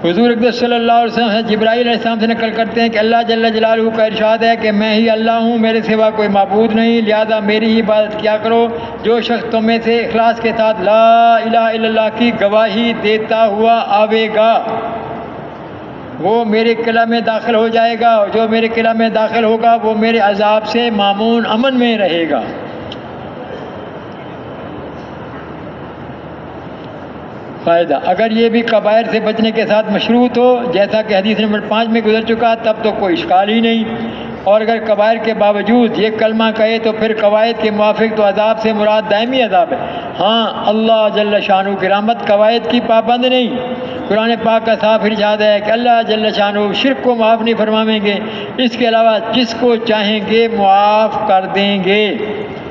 حضور اقدس صلی اللہ علیہ وسلم حضرت جبرائیل علیہ السلام سے نقل کرتے ہیں کہ اللہ جل جلالہ کا ارشاد ہے کہ میں ہی اللہ ہوں، میرے سوا کوئی معبود نہیں، لہذا میری ہی عبادت کیا کرو۔ جو شخص تم میں سے اخلاص کے ساتھ لا الہ الا اللہ کی گواہی دیتا ہوا آوے گا وہ میرے قلعہ میں داخل ہو جائے گا، اور جو میرے قلعہ میں داخل ہوگا وہ میرے عذاب سے مامون امن میں رہے گا۔ فائدہ، اگر یہ بھی کبائر سے بچنے کے ساتھ مشروط ہو جیسا کہ حدیث نمبر 5 میں گزر چکا تب تو کوئی اشکال ہی نہیں، اور اگر کبائر کے باوجود یہ کلمہ کہے تو پھر قواعد کے موافق تو عذاب سے مراد دائمی عذاب ہے۔ ہاں، اللہ جل شانہ کی رحمت قواعد کی پابند نہیں۔ قرآن پاک کا صاف ارشاد ہے کہ اللہ جل شانہ شرک کو معاف نہیں فرمائیں گے، اس کے علاوہ جس کو چاہیں گے معاف کر دیں گے۔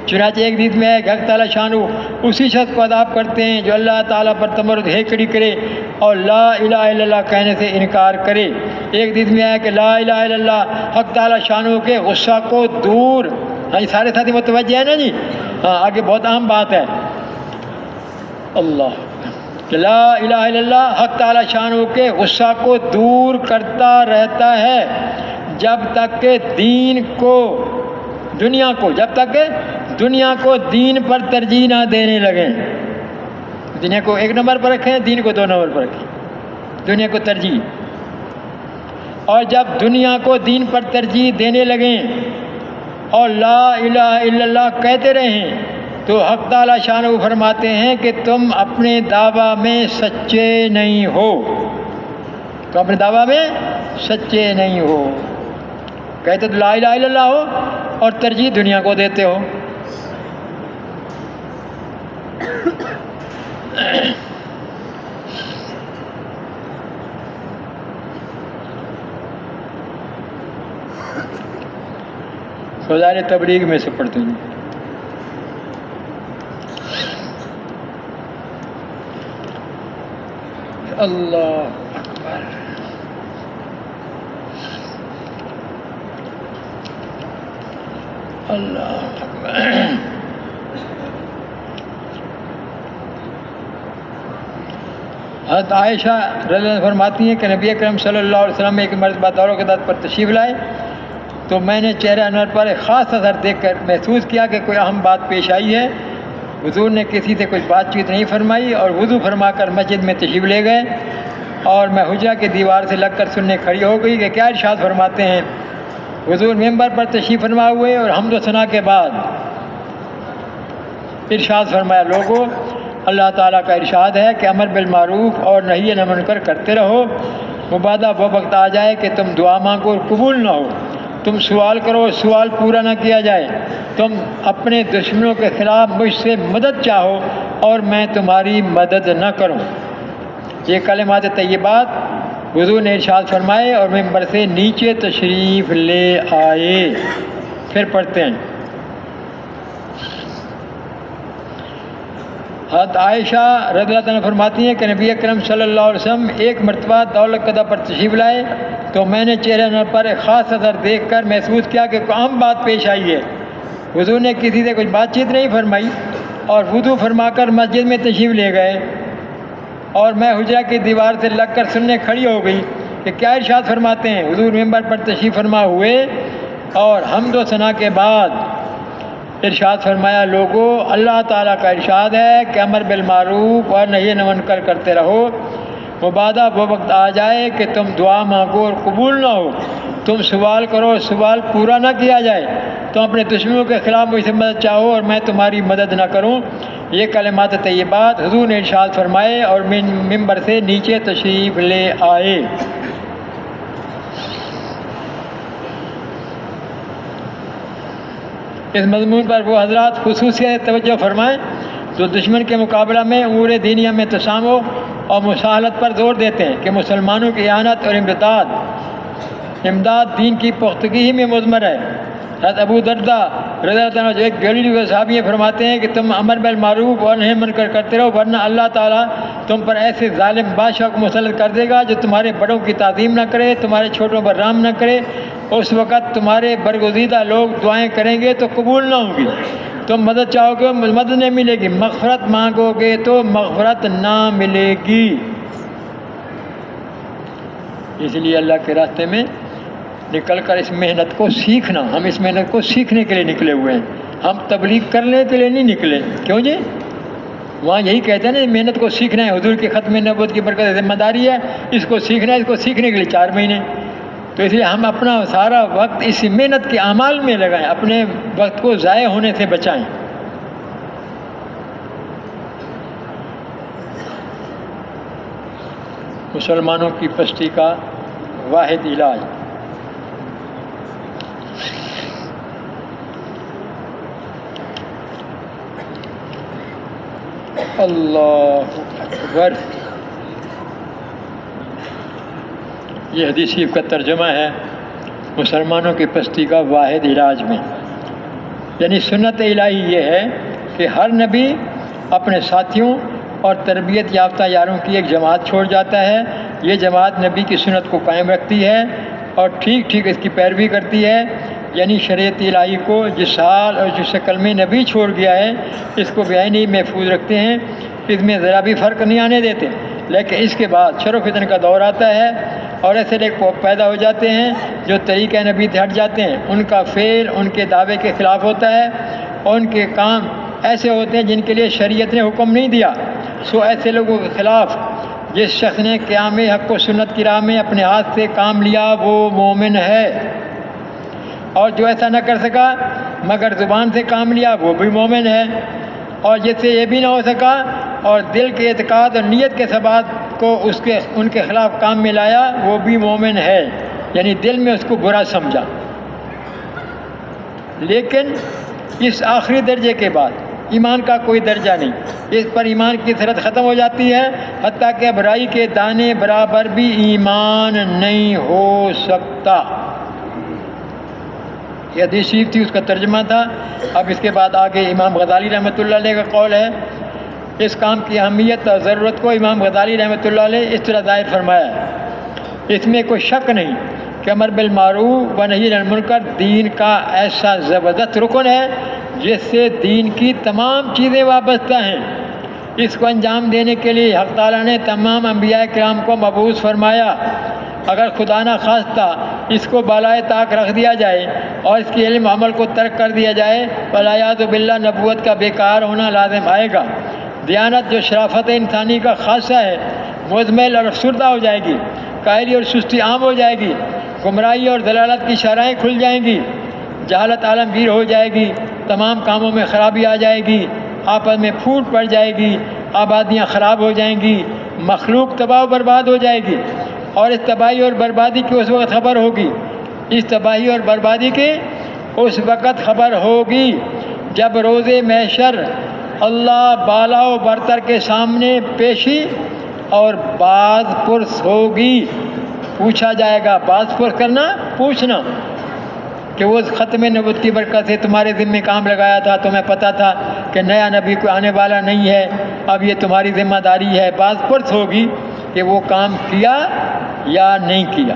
چنانچہ ایک حدیث میں ہے کہ حق تعالیٰ شانہ اسی شخص کو عذاب کرتے ہیں جو اللہ تعالیٰ پر تمرد ہیکڑی کرے اور لا الہ الا اللہ کہنے سے انکار کرے۔ ایک حدیث میں ہے کہ لا الہ الا اللہ حق تعالیٰ شانہ کے غصہ کو دور، یہ سارے ساتھی متوجہ ہیں نا جی؟ ہاں، آگے بہت اہم بات ہے، اللہ کہ لا الہ الا اللہ حق تعالیٰ شانہ کے غصہ کو دور کرتا رہتا ہے جب تک کہ دنیا کو دین پر ترجیح نہ دینے لگیں۔ دنیا کو 1 نمبر پر رکھیں، دین کو 2 نمبر پر رکھیں، دنیا کو ترجیح۔ اور جب دنیا کو دین پر ترجیح دینے لگیں اور لا الہ الا اللہ کہتے رہیں تو حق تعالیٰ شانہ فرماتے ہیں کہ تم اپنے دعویٰ میں سچے نہیں ہو، تم اپنے دعویٰ میں سچے نہیں ہو۔ کہتے تو لا الہ الا اللہ ہو اور ترجیح دنیا کو دیتے ہو۔ فضائل تبلیغ میں سے پڑھتے ہیں۔ اللہ اکبر، اللہ اکبر۔ حضرت عائشہ رضی اللہ عنہا فرماتی ہیں کہ نبی اکرم صلی اللہ علیہ وسلم ایک مرتبہ دورہ کے دعوت پر تشریف لائے تو میں نے چہرہ انور پر ایک خاص اثر دیکھ کر محسوس کیا کہ کوئی اہم بات پیش آئی ہے۔ حضور نے کسی سے کچھ بات چیت نہیں فرمائی اور وضو فرما کر مسجد میں تشریف لے گئے، اور میں حجرہ کی دیوار سے لگ کر سننے کھڑی ہو گئی کہ کیا ارشاد فرماتے ہیں۔ حضور ممبر پر تشریف فرما ہوئے اور حمد و ثنا کے بعد ارشاد فرمایا، لوگو اللہ تعالیٰ کا ارشاد ہے کہ امر بالمعروف اور نہی عن المنکر کرتے رہو، مبادہ وہ وقت آ جائے کہ تم دعا مانگو اور قبول نہ ہو، تم سوال کرو سوال پورا نہ کیا جائے، تم اپنے دشمنوں کے خلاف مجھ سے مدد چاہو اور میں تمہاری مدد نہ کروں۔ یہ کلمات طیبات حضور نے ارشاد فرمائے اور ممبر سے نیچے تشریف لے آئے۔ پھر پڑھتے ہیں حضرت عائشہ رضی اللہ عنہ فرماتی ہیں کہ نبی اکرم صلی اللہ علیہ وسلم ایک مرتبہ دولت قدہ پر تشریف لائے تو میں نے چہرے پر ایک خاص اثر دیکھ کر محسوس کیا کہ کوئی اہم بات پیش آئی ہے۔ حضور نے کسی سے کچھ بات چیت نہیں فرمائی اور وضو فرما کر مسجد میں تشریف لے گئے، اور میں حجرہ کی دیوار سے لگ کر سننے کھڑی ہو گئی کہ کیا ارشاد فرماتے ہیں۔ حضور ممبر پر تشریف فرما ہوئے اور حمد و ثنا کے بعد ارشاد فرمایا، لوگو اللہ تعالیٰ کا ارشاد ہے کہ امر بالمعروف اور نہی عن المنکر کرتے رہو، مبادا وہ وقت آ جائے کہ تم دعا مانگو اور قبول نہ ہو، تم سوال کرو سوال پورا نہ کیا جائے، تم اپنے دشمنوں کے خلاف مجھ سے مدد چاہو اور میں تمہاری مدد نہ کروں۔ یہ کلمات طیبات حضور نے ارشاد فرمائے اور ممبر سے نیچے تشریف لے آئے۔ اس مضمون پر وہ حضرات خصوصیت توجہ فرمائیں جو دشمن کے مقابلہ میں امور دینیہ میں تسامح اور مساہلت پر زور دیتے ہیں کہ مسلمانوں کی اعانت اور امداد دین کی پختگی ہی میں مضمر ہے۔ حضرت ابو درداء رضی اللہ عنہ جو ایک جلیل صحابی فرماتے ہیں کہ تم امر بالمعروف اور نہی عن المنکر کرتے رہو، ورنہ اللہ تعالیٰ تم پر ایسے ظالم بادشاہ کو مسلط کر دے گا جو تمہارے بڑوں کی تعظیم نہ کرے، تمہارے چھوٹوں پر رحم نہ کرے۔ اس وقت تمہارے برگزیدہ لوگ دعائیں کریں گے تو قبول نہ ہوں گی، تم مدد چاہو گے مدد نہیں ملے گی، مغفرت مانگو گے تو مغفرت نہ ملے گی۔ اس لیے اللہ کے راستے میں نکل کر اس محنت کو سیکھنا، ہم اس محنت کو سیکھنے کے لیے نکلے ہوئے ہیں، ہم تبلیغ کرنے کے لیے نہیں نکلے۔ کیوں جی؟ وہاں یہی کہتے ہیں نا، محنت کو سیکھنا ہے، حضور کی ختم نبوت کی برکت ذمہ داری ہے، اس کو سیکھنا ہے، اس کو سیکھنے کے لیے 4 مہینے۔ تو اس لیے ہم اپنا سارا وقت اس محنت کے اعمال میں لگائیں، اپنے وقت کو ضائع ہونے سے بچائیں۔ مسلمانوں کی پستی کا واحد علاج اللہ اکبر۔ یہ حدیث شریف کا ترجمہ ہے مسلمانوں کی پستی کا واحد علاج میں، یعنی سنت الہی یہ ہے کہ ہر نبی اپنے ساتھیوں اور تربیت یافتہ یاروں کی ایک جماعت چھوڑ جاتا ہے، یہ جماعت نبی کی سنت کو قائم رکھتی ہے اور ٹھیک ٹھیک اس کی پیروی کرتی ہے، یعنی شریعت الہی کو جس حال اور جس شکل میں نبی چھوڑ گیا ہے اس کو بعینی محفوظ رکھتے ہیں، اس میں ذرا بھی فرق نہیں آنے دیتے۔ لیکن اس کے بعد شر و فتن کا دور آتا ہے اور ایسے لوگ پیدا ہو جاتے ہیں جو طریقہ نبی سے ہٹ جاتے ہیں، ان کا فعل ان کے دعوے کے خلاف ہوتا ہے اور ان کے کام ایسے ہوتے ہیں جن کے لیے شریعت نے حکم نہیں دیا۔ سو ایسے لوگوں کے خلاف جس شخص نے قیام حق و سنت کی راہ میں اپنے ہاتھ سے کام لیا وہ مومن ہے، اور جو ایسا نہ کر سکا مگر زبان سے کام لیا وہ بھی مومن ہے، اور جس سے یہ بھی نہ ہو سکا اور دل کے اعتقاد اور نیت کے ثبات کو ان کے خلاف کام میں لایا وہ بھی مومن ہے، یعنی دل میں اس کو برا سمجھا۔ لیکن اس آخری درجے کے بعد ایمان کا کوئی درجہ نہیں، اس پر ایمان کی صورت ختم ہو جاتی ہے، حتیٰ کہ برائی کے دانے برابر بھی ایمان نہیں ہو سکتا۔ یہ حدیث شریف تھی، اس کا ترجمہ تھا۔ اب اس کے بعد آگے امام غزالی رحمۃ اللہ علیہ کا قول ہے۔ اس کام کی اہمیت اور ضرورت کو امام غزالی رحمۃ اللہ علیہ اس طرح ظاہر فرمایا ہے، اس میں کوئی شک نہیں کہ امر بالمعروف و نہی عن المنکر دین کا ایسا زبردست رکن ہے جس سے دین کی تمام چیزیں وابستہ ہیں۔ اس کو انجام دینے کے لیے حق تعالیٰ نے تمام انبیاء کرام کو مبعوث فرمایا۔ اگر خدا نہ خواستہ اس کو بالائے طاق رکھ دیا جائے اور اس کے علم عمل کو ترک کر دیا جائے والعیاذ باللہ نبوت کا بیکار ہونا لازم آئے گا۔ دیانت جو شرافت انسانی کا خاصہ ہے مزمل اور افسردہ ہو جائے گی، کاہلی اور سستی عام ہو جائے گی، گمراہی اور ضلالت کی شرائیں کھل جائیں گی، جہالت عالمگیر ہو جائے گی، تمام کاموں میں خرابی آ جائے گی، آپس میں پھوٹ پڑ جائے گی، آبادیاں خراب ہو جائیں گی، مخلوق تباہ و برباد ہو جائے گی، اور اس تباہی اور بربادی کی اس وقت خبر ہوگی، اس تباہی اور بربادی کی اس وقت خبر ہوگی جب روز محشر اللہ بالا و برتر کے سامنے پیشی اور باز پرس ہوگی، پوچھا جائے گا، باز پرس کرنا پوچھنا کہ وہ ختم نبوت کی برکت سے تمہارے ذمہ کام لگایا تھا، تمہیں پتہ تھا کہ نیا نبی کوئی آنے والا نہیں ہے، اب یہ تمہاری ذمہ داری ہے، بعض پرس ہوگی کہ وہ کام کیا یا نہیں کیا۔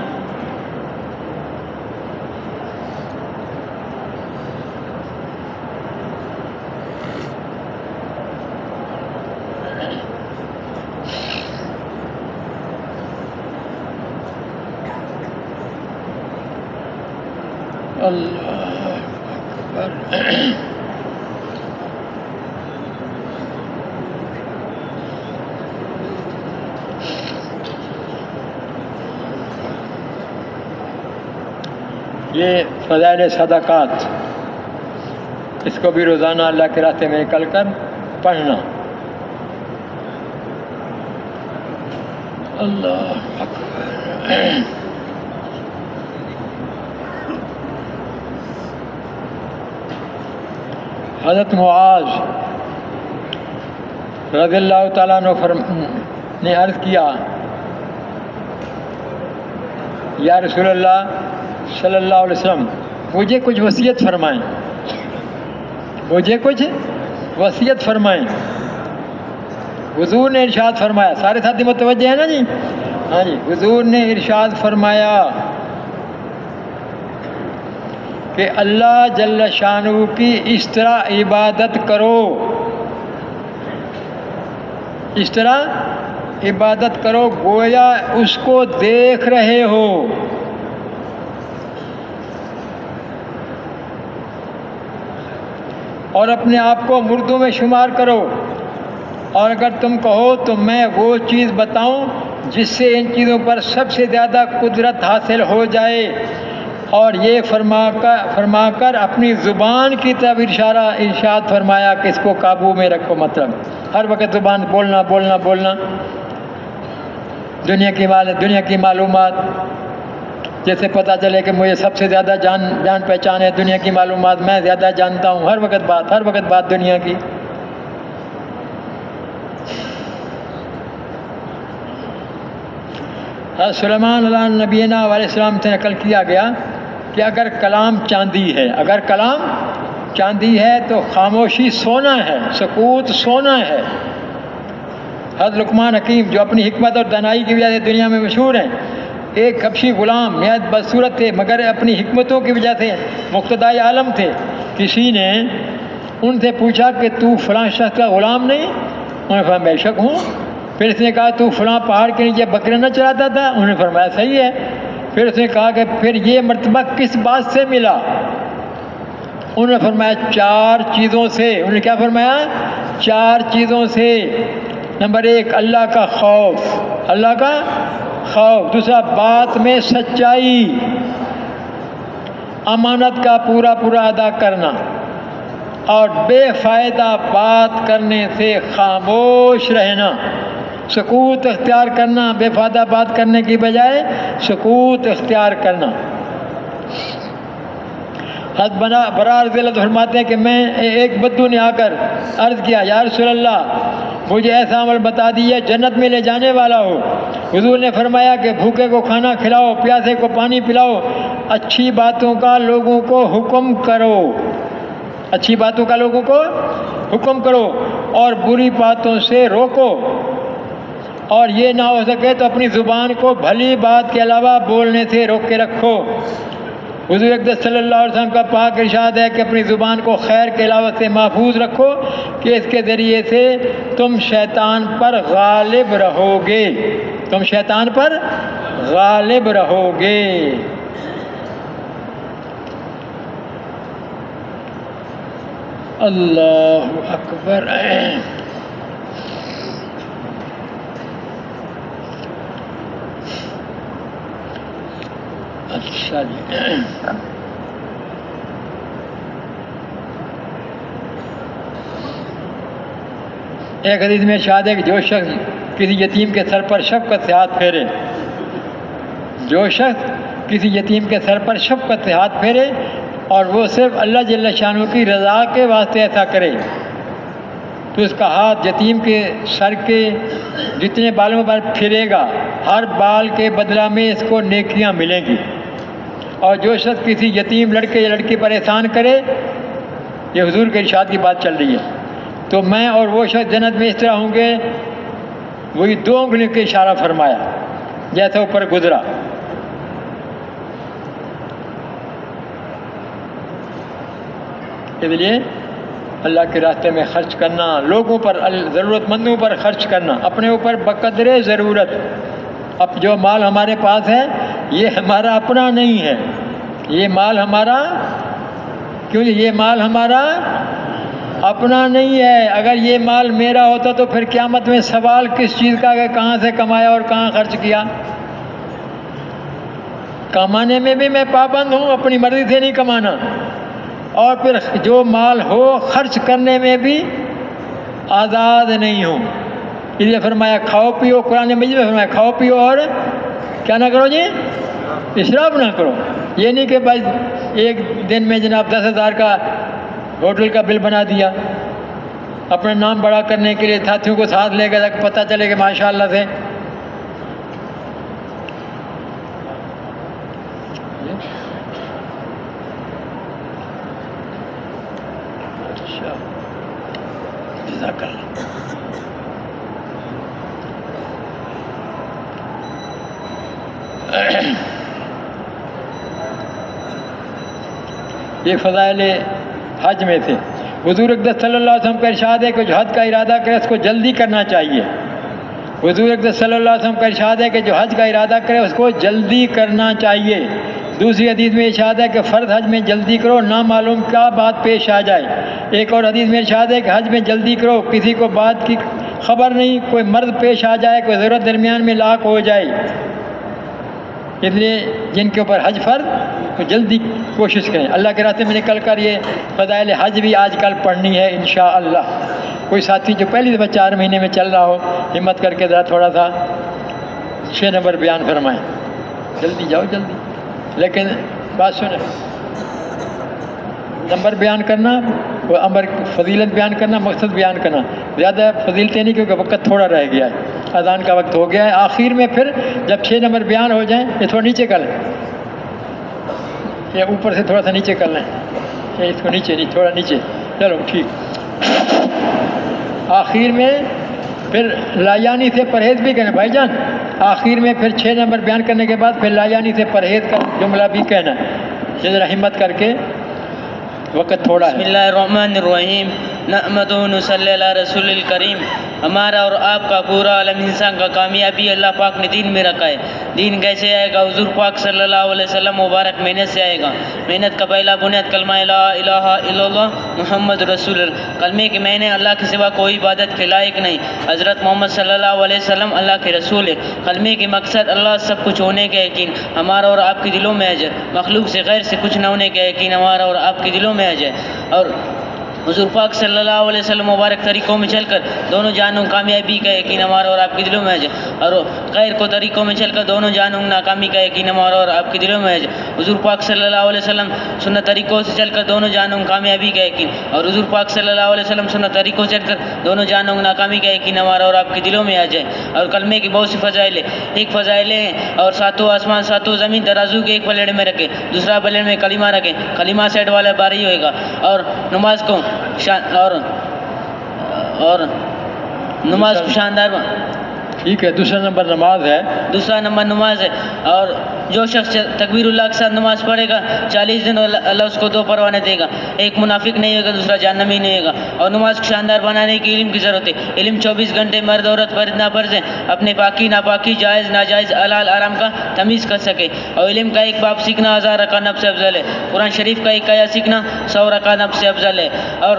اللہ اکبر۔ یہ فضائل صدقات، اس کو بھی روزانہ اللہ کے راستے میں نکل کر پڑھنا۔ اللہ اکبر۔ حضرت معاذ رضی اللہ تعالیٰ عنہ نے عرض کیا، یا رسول اللہ صلی اللہ علیہ وسلم، مجھے کچھ وصیت فرمائیں، مجھے کچھ وصیت فرمائیں۔ حضور نے ارشاد فرمایا، سارے ساتھی متوجہ ہیں نا جی؟ ہاں جی، حضور نے ارشاد فرمایا کہ اللہ جل شانہ کی اس طرح عبادت کرو، اس طرح عبادت کرو گویا اس کو دیکھ رہے ہو۔ اور اپنے آپ کو مردوں میں شمار کرو، اور اگر تم کہو تو میں وہ چیز بتاؤں جس سے ان چیزوں پر سب سے زیادہ قدرت حاصل ہو جائے، اور یہ فرما کر اپنی زبان کی طرف ارشاد فرمایا کہ اس کو قابو میں رکھو۔ مطلب ہر وقت زبان بولنا بولنا بولنا، دنیا کی معلومات، جیسے پتہ چلے کہ مجھے سب سے زیادہ جان پہچان ہے، دنیا کی معلومات میں زیادہ جانتا ہوں، ہر وقت بات دنیا کی۔ حضرت سلیمان علیہ نبینا علیہ السلام سے نقل کیا گیا کہ اگر کلام چاندی ہے تو خاموشی سونا ہے، سکوت سونا ہے۔ حضرت لقمان حکیم جو اپنی حکمت اور دانائی کی وجہ سے دنیا میں مشہور ہیں، ایک حبشی غلام نہایت بدصورت تھے مگر اپنی حکمتوں کی وجہ سے مقتدائے عالم تھے۔ کسی نے ان سے پوچھا کہ تو فلاں شخص کا غلام نہیں؟ انہوں نے فرمایا بے شک ہوں۔ پھر اس نے کہا تو فلاں پہاڑ کے نیچے بکرے نہ چراتا تھا؟ انہوں نے فرمایا صحیح ہے۔ پھر اس نے کہا کہ پھر یہ مرتبہ کس بات سے ملا؟ انہوں نے فرمایا 4 چیزوں سے۔ انہوں نے کیا فرمایا؟ 4 چیزوں سے۔ نمبر 1 اللہ کا خوف، اللہ کا خوف۔ دوسرا بات میں سچائی، امانت کا پورا ادا کرنا، اور بے فائدہ بات کرنے سے خاموش رہنا، سکوت اختیار کرنا، بے فائدہ بات کرنے کی بجائے سکوت اختیار کرنا۔ حضرت برا رضی اللہ فرماتے ہیں کہ میں ایک بدو نے آ کر عرض کیا، یا رسول اللہ مجھے ایسا عمل بتا دیجیے جنت میں لے جانے والا ہو۔ حضور نے فرمایا کہ بھوکے کو کھانا کھلاؤ، پیاسے کو پانی پلاؤ، اچھی باتوں کا لوگوں کو حکم کرو، اچھی باتوں کا لوگوں کو حکم کرو، اور بری باتوں سے روکو، اور یہ نہ ہو سکے تو اپنی زبان کو بھلی بات کے علاوہ بولنے سے روک کے رکھو۔ حضور اقدس صلی اللہ علیہ وسلم کا پاک ارشاد ہے کہ اپنی زبان کو خیر کے علاوہ سے محفوظ رکھو کہ اس کے ذریعے سے تم شیطان پر غالب رہو گے، تم شیطان پر غالب رہو گے۔ اللہ اکبر۔ اچھا جی، ایک حدیث میں ارشاد ہے کہ جو شخص کسی یتیم کے سر پر شفقت سے ہاتھ پھیرے، جو شخص کسی یتیم کے سر پر شفقت سے ہاتھ پھیرے اور وہ صرف اللہ جل شانہ کی رضا کے واسطے ایسا کرے، تو اس کا ہاتھ یتیم کے سر کے جتنے بالوں پر پھرے گا ہر بال کے بدلہ میں اس کو نیکیاں ملیں گی۔ اور جو شخص کسی یتیم لڑکے یا لڑکی پر احسان کرے، یہ حضور کے ارشاد کی بات چل رہی ہے، تو میں اور وہ شخص جنت میں اس طرح ہوں گے. وہی 2 انگلیوں کے اشارہ فرمایا جیسا اوپر گزرا. اس لیے اللہ کے راستے میں خرچ کرنا، لوگوں پر، ضرورت مندوں پر خرچ کرنا، اپنے اوپر بقدر ضرورت. اب جو مال ہمارے پاس ہے یہ ہمارا اپنا نہیں ہے، یہ مال ہمارا، کیوں یہ مال ہمارا اپنا نہیں ہے. اگر یہ مال میرا ہوتا تو پھر قیامت میں سوال کس چیز کا کہ کہاں سے کمایا اور کہاں خرچ کیا. کمانے میں بھی میں پابند ہوں، اپنی مرضی سے نہیں کمانا، اور پھر جو مال ہو خرچ کرنے میں بھی آزاد نہیں ہوں. اس لیے فرمایا کھاؤ پیو، قرآن مجید میں فرمایا کھاؤ پیو اور کیا نہ کرو جی، اسراف نہ کرو. یہ نہیں کہ بھائی ایک دن میں جناب 10,000 کا ہوٹل کا بل بنا دیا اپنا نام بڑا کرنے کے لیے، ساتھیوں کو ساتھ لے گئے تاکہ پتہ چلے کہ ماشاء اللہ سے. جزاک اللہ. یہ فضائل حج میں تھے. حضور اقدس صلی اللہ علیہ وسلم کا ارشاد ہے کہ جو حج کا ارادہ کرے اس کو جلدی کرنا چاہیے. حضور اقدس صلی اللہ علیہ وسلم کا ارشاد ہے کہ جو حج کا ارادہ کرے اس کو جلدی کرنا چاہیے. دوسری حدیث میں ارشاد ہے کہ فرض حج میں جلدی کرو، نہ معلوم کیا بات پیش آ جائے. ایک اور حدیث میں ارشاد ہے کہ حج میں جلدی کرو، کسی کو بات کی خبر نہیں، کوئی مرض پیش آ جائے، کوئی ضرورت درمیان میں لاحق ہو جائے. اس لیے جن کے اوپر حج فرض تو جلدی کوشش کریں. اللہ کے راستے میں نکل کر یہ فضائل حج بھی آج کل پڑھنی ہے انشاءاللہ. کوئی ساتھی جو پہلی دفعہ 4 مہینے میں چل رہا ہو، ہمت کر کے ذرا تھوڑا سا 6 نمبر بیان فرمائیں. جلدی جاؤ جلدی. لیکن بات سنیں، نمبر بیان کرنا، وہ امر فضیلت بیان کرنا، مقصد بیان کرنا، زیادہ فضیلتیں نہیں کیونکہ وقت تھوڑا رہ گیا ہے، اذان کا وقت ہو گیا ہے. آخر میں پھر جب 6 نمبر بیان ہو جائیں، یہ تھوڑا نیچے کر لیں، یہ اوپر سے تھوڑا سا نیچے کر لیں، یہ اس کو نیچے نہیں، تھوڑا نیچے. چلو ٹھیک. آخر میں پھر لایانی سے پرہیز بھی کرنا بھائی جان. آخر میں پھر 6 نمبر بیان کرنے کے بعد پھر لایانی سے پرہیز کا جملہ بھی کہنا. یہ ذرا ہمت کر کے، وقت تھوڑا ہے. بسم اللہ الرحمن الرحیم. نحمدہ و نصلی علی رسول الکریم. ہمارا اور آپ کا پورا عالم انسان کا کامیابی اللہ پاک نے دین میں رکھا ہے. دین کیسے آئے گا؟ حضور پاک صلی اللہ علیہ وسلم مبارک محنت سے آئے گا. محنت کا پہلا بنیاد کلمہ لا الہ الا اللہ محمد رسول اللہ. کلمے کے معنی اللہ کے سوا کوئی عبادت کے لائق نہیں، حضرت محمد صلی اللہ علیہ وسلم اللہ کے رسول ہے. کلمے کے مقصد اللہ سب کچھ ہونے کا یقین ہمارا اور آپ کے دلوں میں آ جائے. مخلوق سے غیر سے کچھ نہ ہونے کا یقین ہمارا اور آپ کے دلوں میں آ جائے. اور حضور پاک صلی اللہ علیہ وسلم مبارک طریقوں میں چل کر دونوں جانوں کامیابی کا یقین ہمارا اور آپ کے دلوں میں آ جائے. اور غیر کو طریقوں میں چل کر دونوں جانوں ناکامی کا یقین ہمارا اور آپ کے دلوں میں آ جائے. حضور پاک صلی اللہ علیہ وسلم سنت طریقوں سے چل کر دونوں جانوں کامیابی کا یقین، اور حضور پاک صلی اللہ علیہ وسلم سنت طریقوں سے چل کر دونوں جانوں ناکامی کا یقین ہمارا اور آپ کے دلوں میں آ جائے. اور کلمے کی بہت سی فضائل ہے. ایک فضائل ہیں اور 7 آسمان 7 زمین ترازو کے ایک پلیڑ میں رکھے، دوسرا پلیڑ میں کلمہ رکھے، کلمہ سیٹ والا باری ہوئے گا. اور نماز کو اور نماز کو شاندار. ٹھیک ہے. دوسرا نمبر نماز ہے. دوسرا نمبر نماز ہے. اور جو شخص تکبیر اللہ کے ساتھ نماز پڑھے گا 40 دن اللہ اس کو 2 پروانے دے گا. ایک منافق نہیں ہوگا، دوسرا جہنمی نہیں ہوگا. اور نماز کو شاندار بنانے کی علم کی ضرورت ہے. علم 24 گھنٹے مرد عورت فرض نافرض ہے اپنے پاکی ناپاکی جائز ناجائز حلال حرام کا تمیز کر سکے. اور علم کا ایک باب سیکھنا 1000 رکعت سے افضل ہے. قرآن شریف کا ایک آیت سیکھنا 100 رکعت سے افضل ہے. اور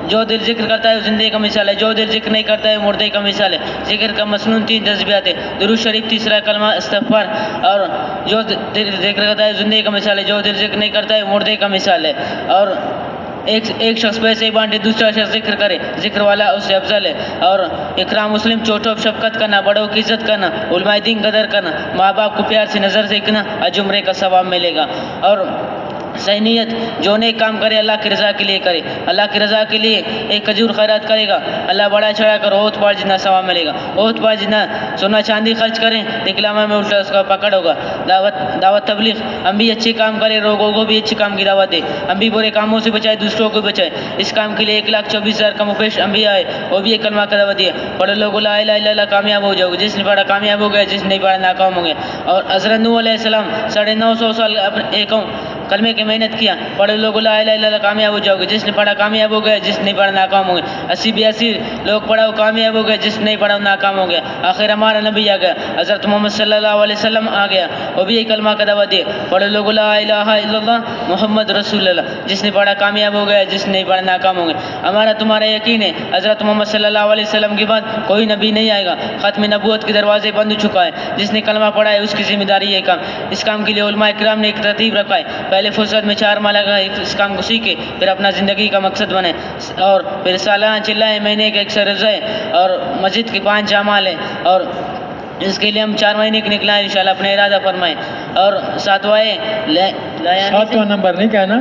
جو دل ذکر کرتا ہے وہ زندے کا مثال ہے، جو دل ذکر نہیں کرتا ہے وہ مردے کا مثال ہے. ذکر کا مسنون 3 جذبات ہے، درود شریف تیسرا کلمہ استغفار. اور جو دل ذکر کرتا ہے زندے کا مثال ہے، جو دل ذکر نہیں کرتا ہے وہ مردے کا مثال ہے. اور ایک شخص پیسے بانٹے دوسرا شخص ذکر کرے، ذکر والا اس سے افضل ہے. اور اکرام مسلم چھوٹوں پر شفقت کرنا، بڑوں کی عزت کرنا، علماء دین قدر کرنا، ماں باپ کو پیار سے نظر دیکھنا، اجمرے کا ثواب ملے گا. اور صحیح نیت جو نیک کام کرے اللہ کی رضا کے لیے کرے، اللہ کی رضا کے لیے ایک کھجور خیرات کرے گا، اللہ بڑا چڑھا کر اوت پار جتنا ثواب ملے گا، اوت پار جتنا سونا چاندی خرچ کریں نکلامہ میں الٹا اس کا پکڑ ہوگا۔ دعوت تبلیغ، ہم بھی اچھے کام کریں، لوگوں کو بھی اچھے کام کی دعوت دیں، ہم بھی برے کاموں سے بچائے، دوسروں کو بچائے۔ اس کام کے لیے 1,24,000 کم و بیش انبیاء آئے، وہ بھی ایک کلمہ کا دعوت دیا، پڑھو لوگوں لا الہ الا اللہ، کامیاب ہو جاؤ گے، جس نے پڑھا کامیاب ہو گیا، جس نے نہیں پڑھا ناکام ہو گیا۔ اور حضرت نوح علیہ السلام 950 سال ایک کلمے کی محنت کیا، پڑھو لوگوں لا الہ الا اللہ، کامیاب ہو جاؤ گے، جس نے پڑھا کامیاب ہو گیا، جس نے نہیں پڑھا ناکام ہو گیا۔ 80-82 لوگ پڑھا وہ کامیاب ہو گئے، جس نے نہیں پڑھا وہ ناکام ہو گیا۔ آخر ہمارا نبی آ گیا، حضرت محمد صلی اللہ علیہ وسلم آ گیا، وہ بھی ایک کلمہ کا دعوت دیا، پڑھو لوگوں لا الہ الا اللہ محمد رسول اللہ، جس نے پڑھا کامیاب ہو گیا، جس نے نہیں پڑھا ناکام ہو گیا۔ ہمارا تمہارا یقین ہے حضرت محمد صلی اللہ علیہ وسلم کے بعد کوئی نبی نہیں آئے گا، ختم نبوت کے دروازے بند ہو چکا ہے، جس نے کلمہ پڑھا ہے اس کی ذمہ داری ہے کام۔ اس کام کے لیے علماء کرام نے ایک ترتیب رکھا ہے، پہلے فرصت میں 4 ماہ لگا اس کام کو سیکھے، پھر اپنا زندگی کا مقصد بنے، اور پھر سالانہ چلائے، مہینے کے 100 روزے اور مسجد کے 5 اعمال ہیں، اور اس کے لیے ہم 4 مہینے کے نکلا ہے انشاءاللہ، اپنے ارادہ فرمائیں۔ اور ساتواں نمبر نہیں کہنا،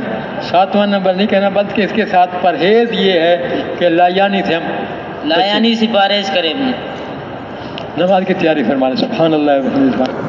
7واں نمبر نہیں کہنا، بلکہ اس کے ساتھ پرہیز یہ ہے کہ لایانی سے ہم لایانی سے پرہیز کریں۔ نماز کی تیاری فرمائیں۔ سبحان اللہ و بحمدہ۔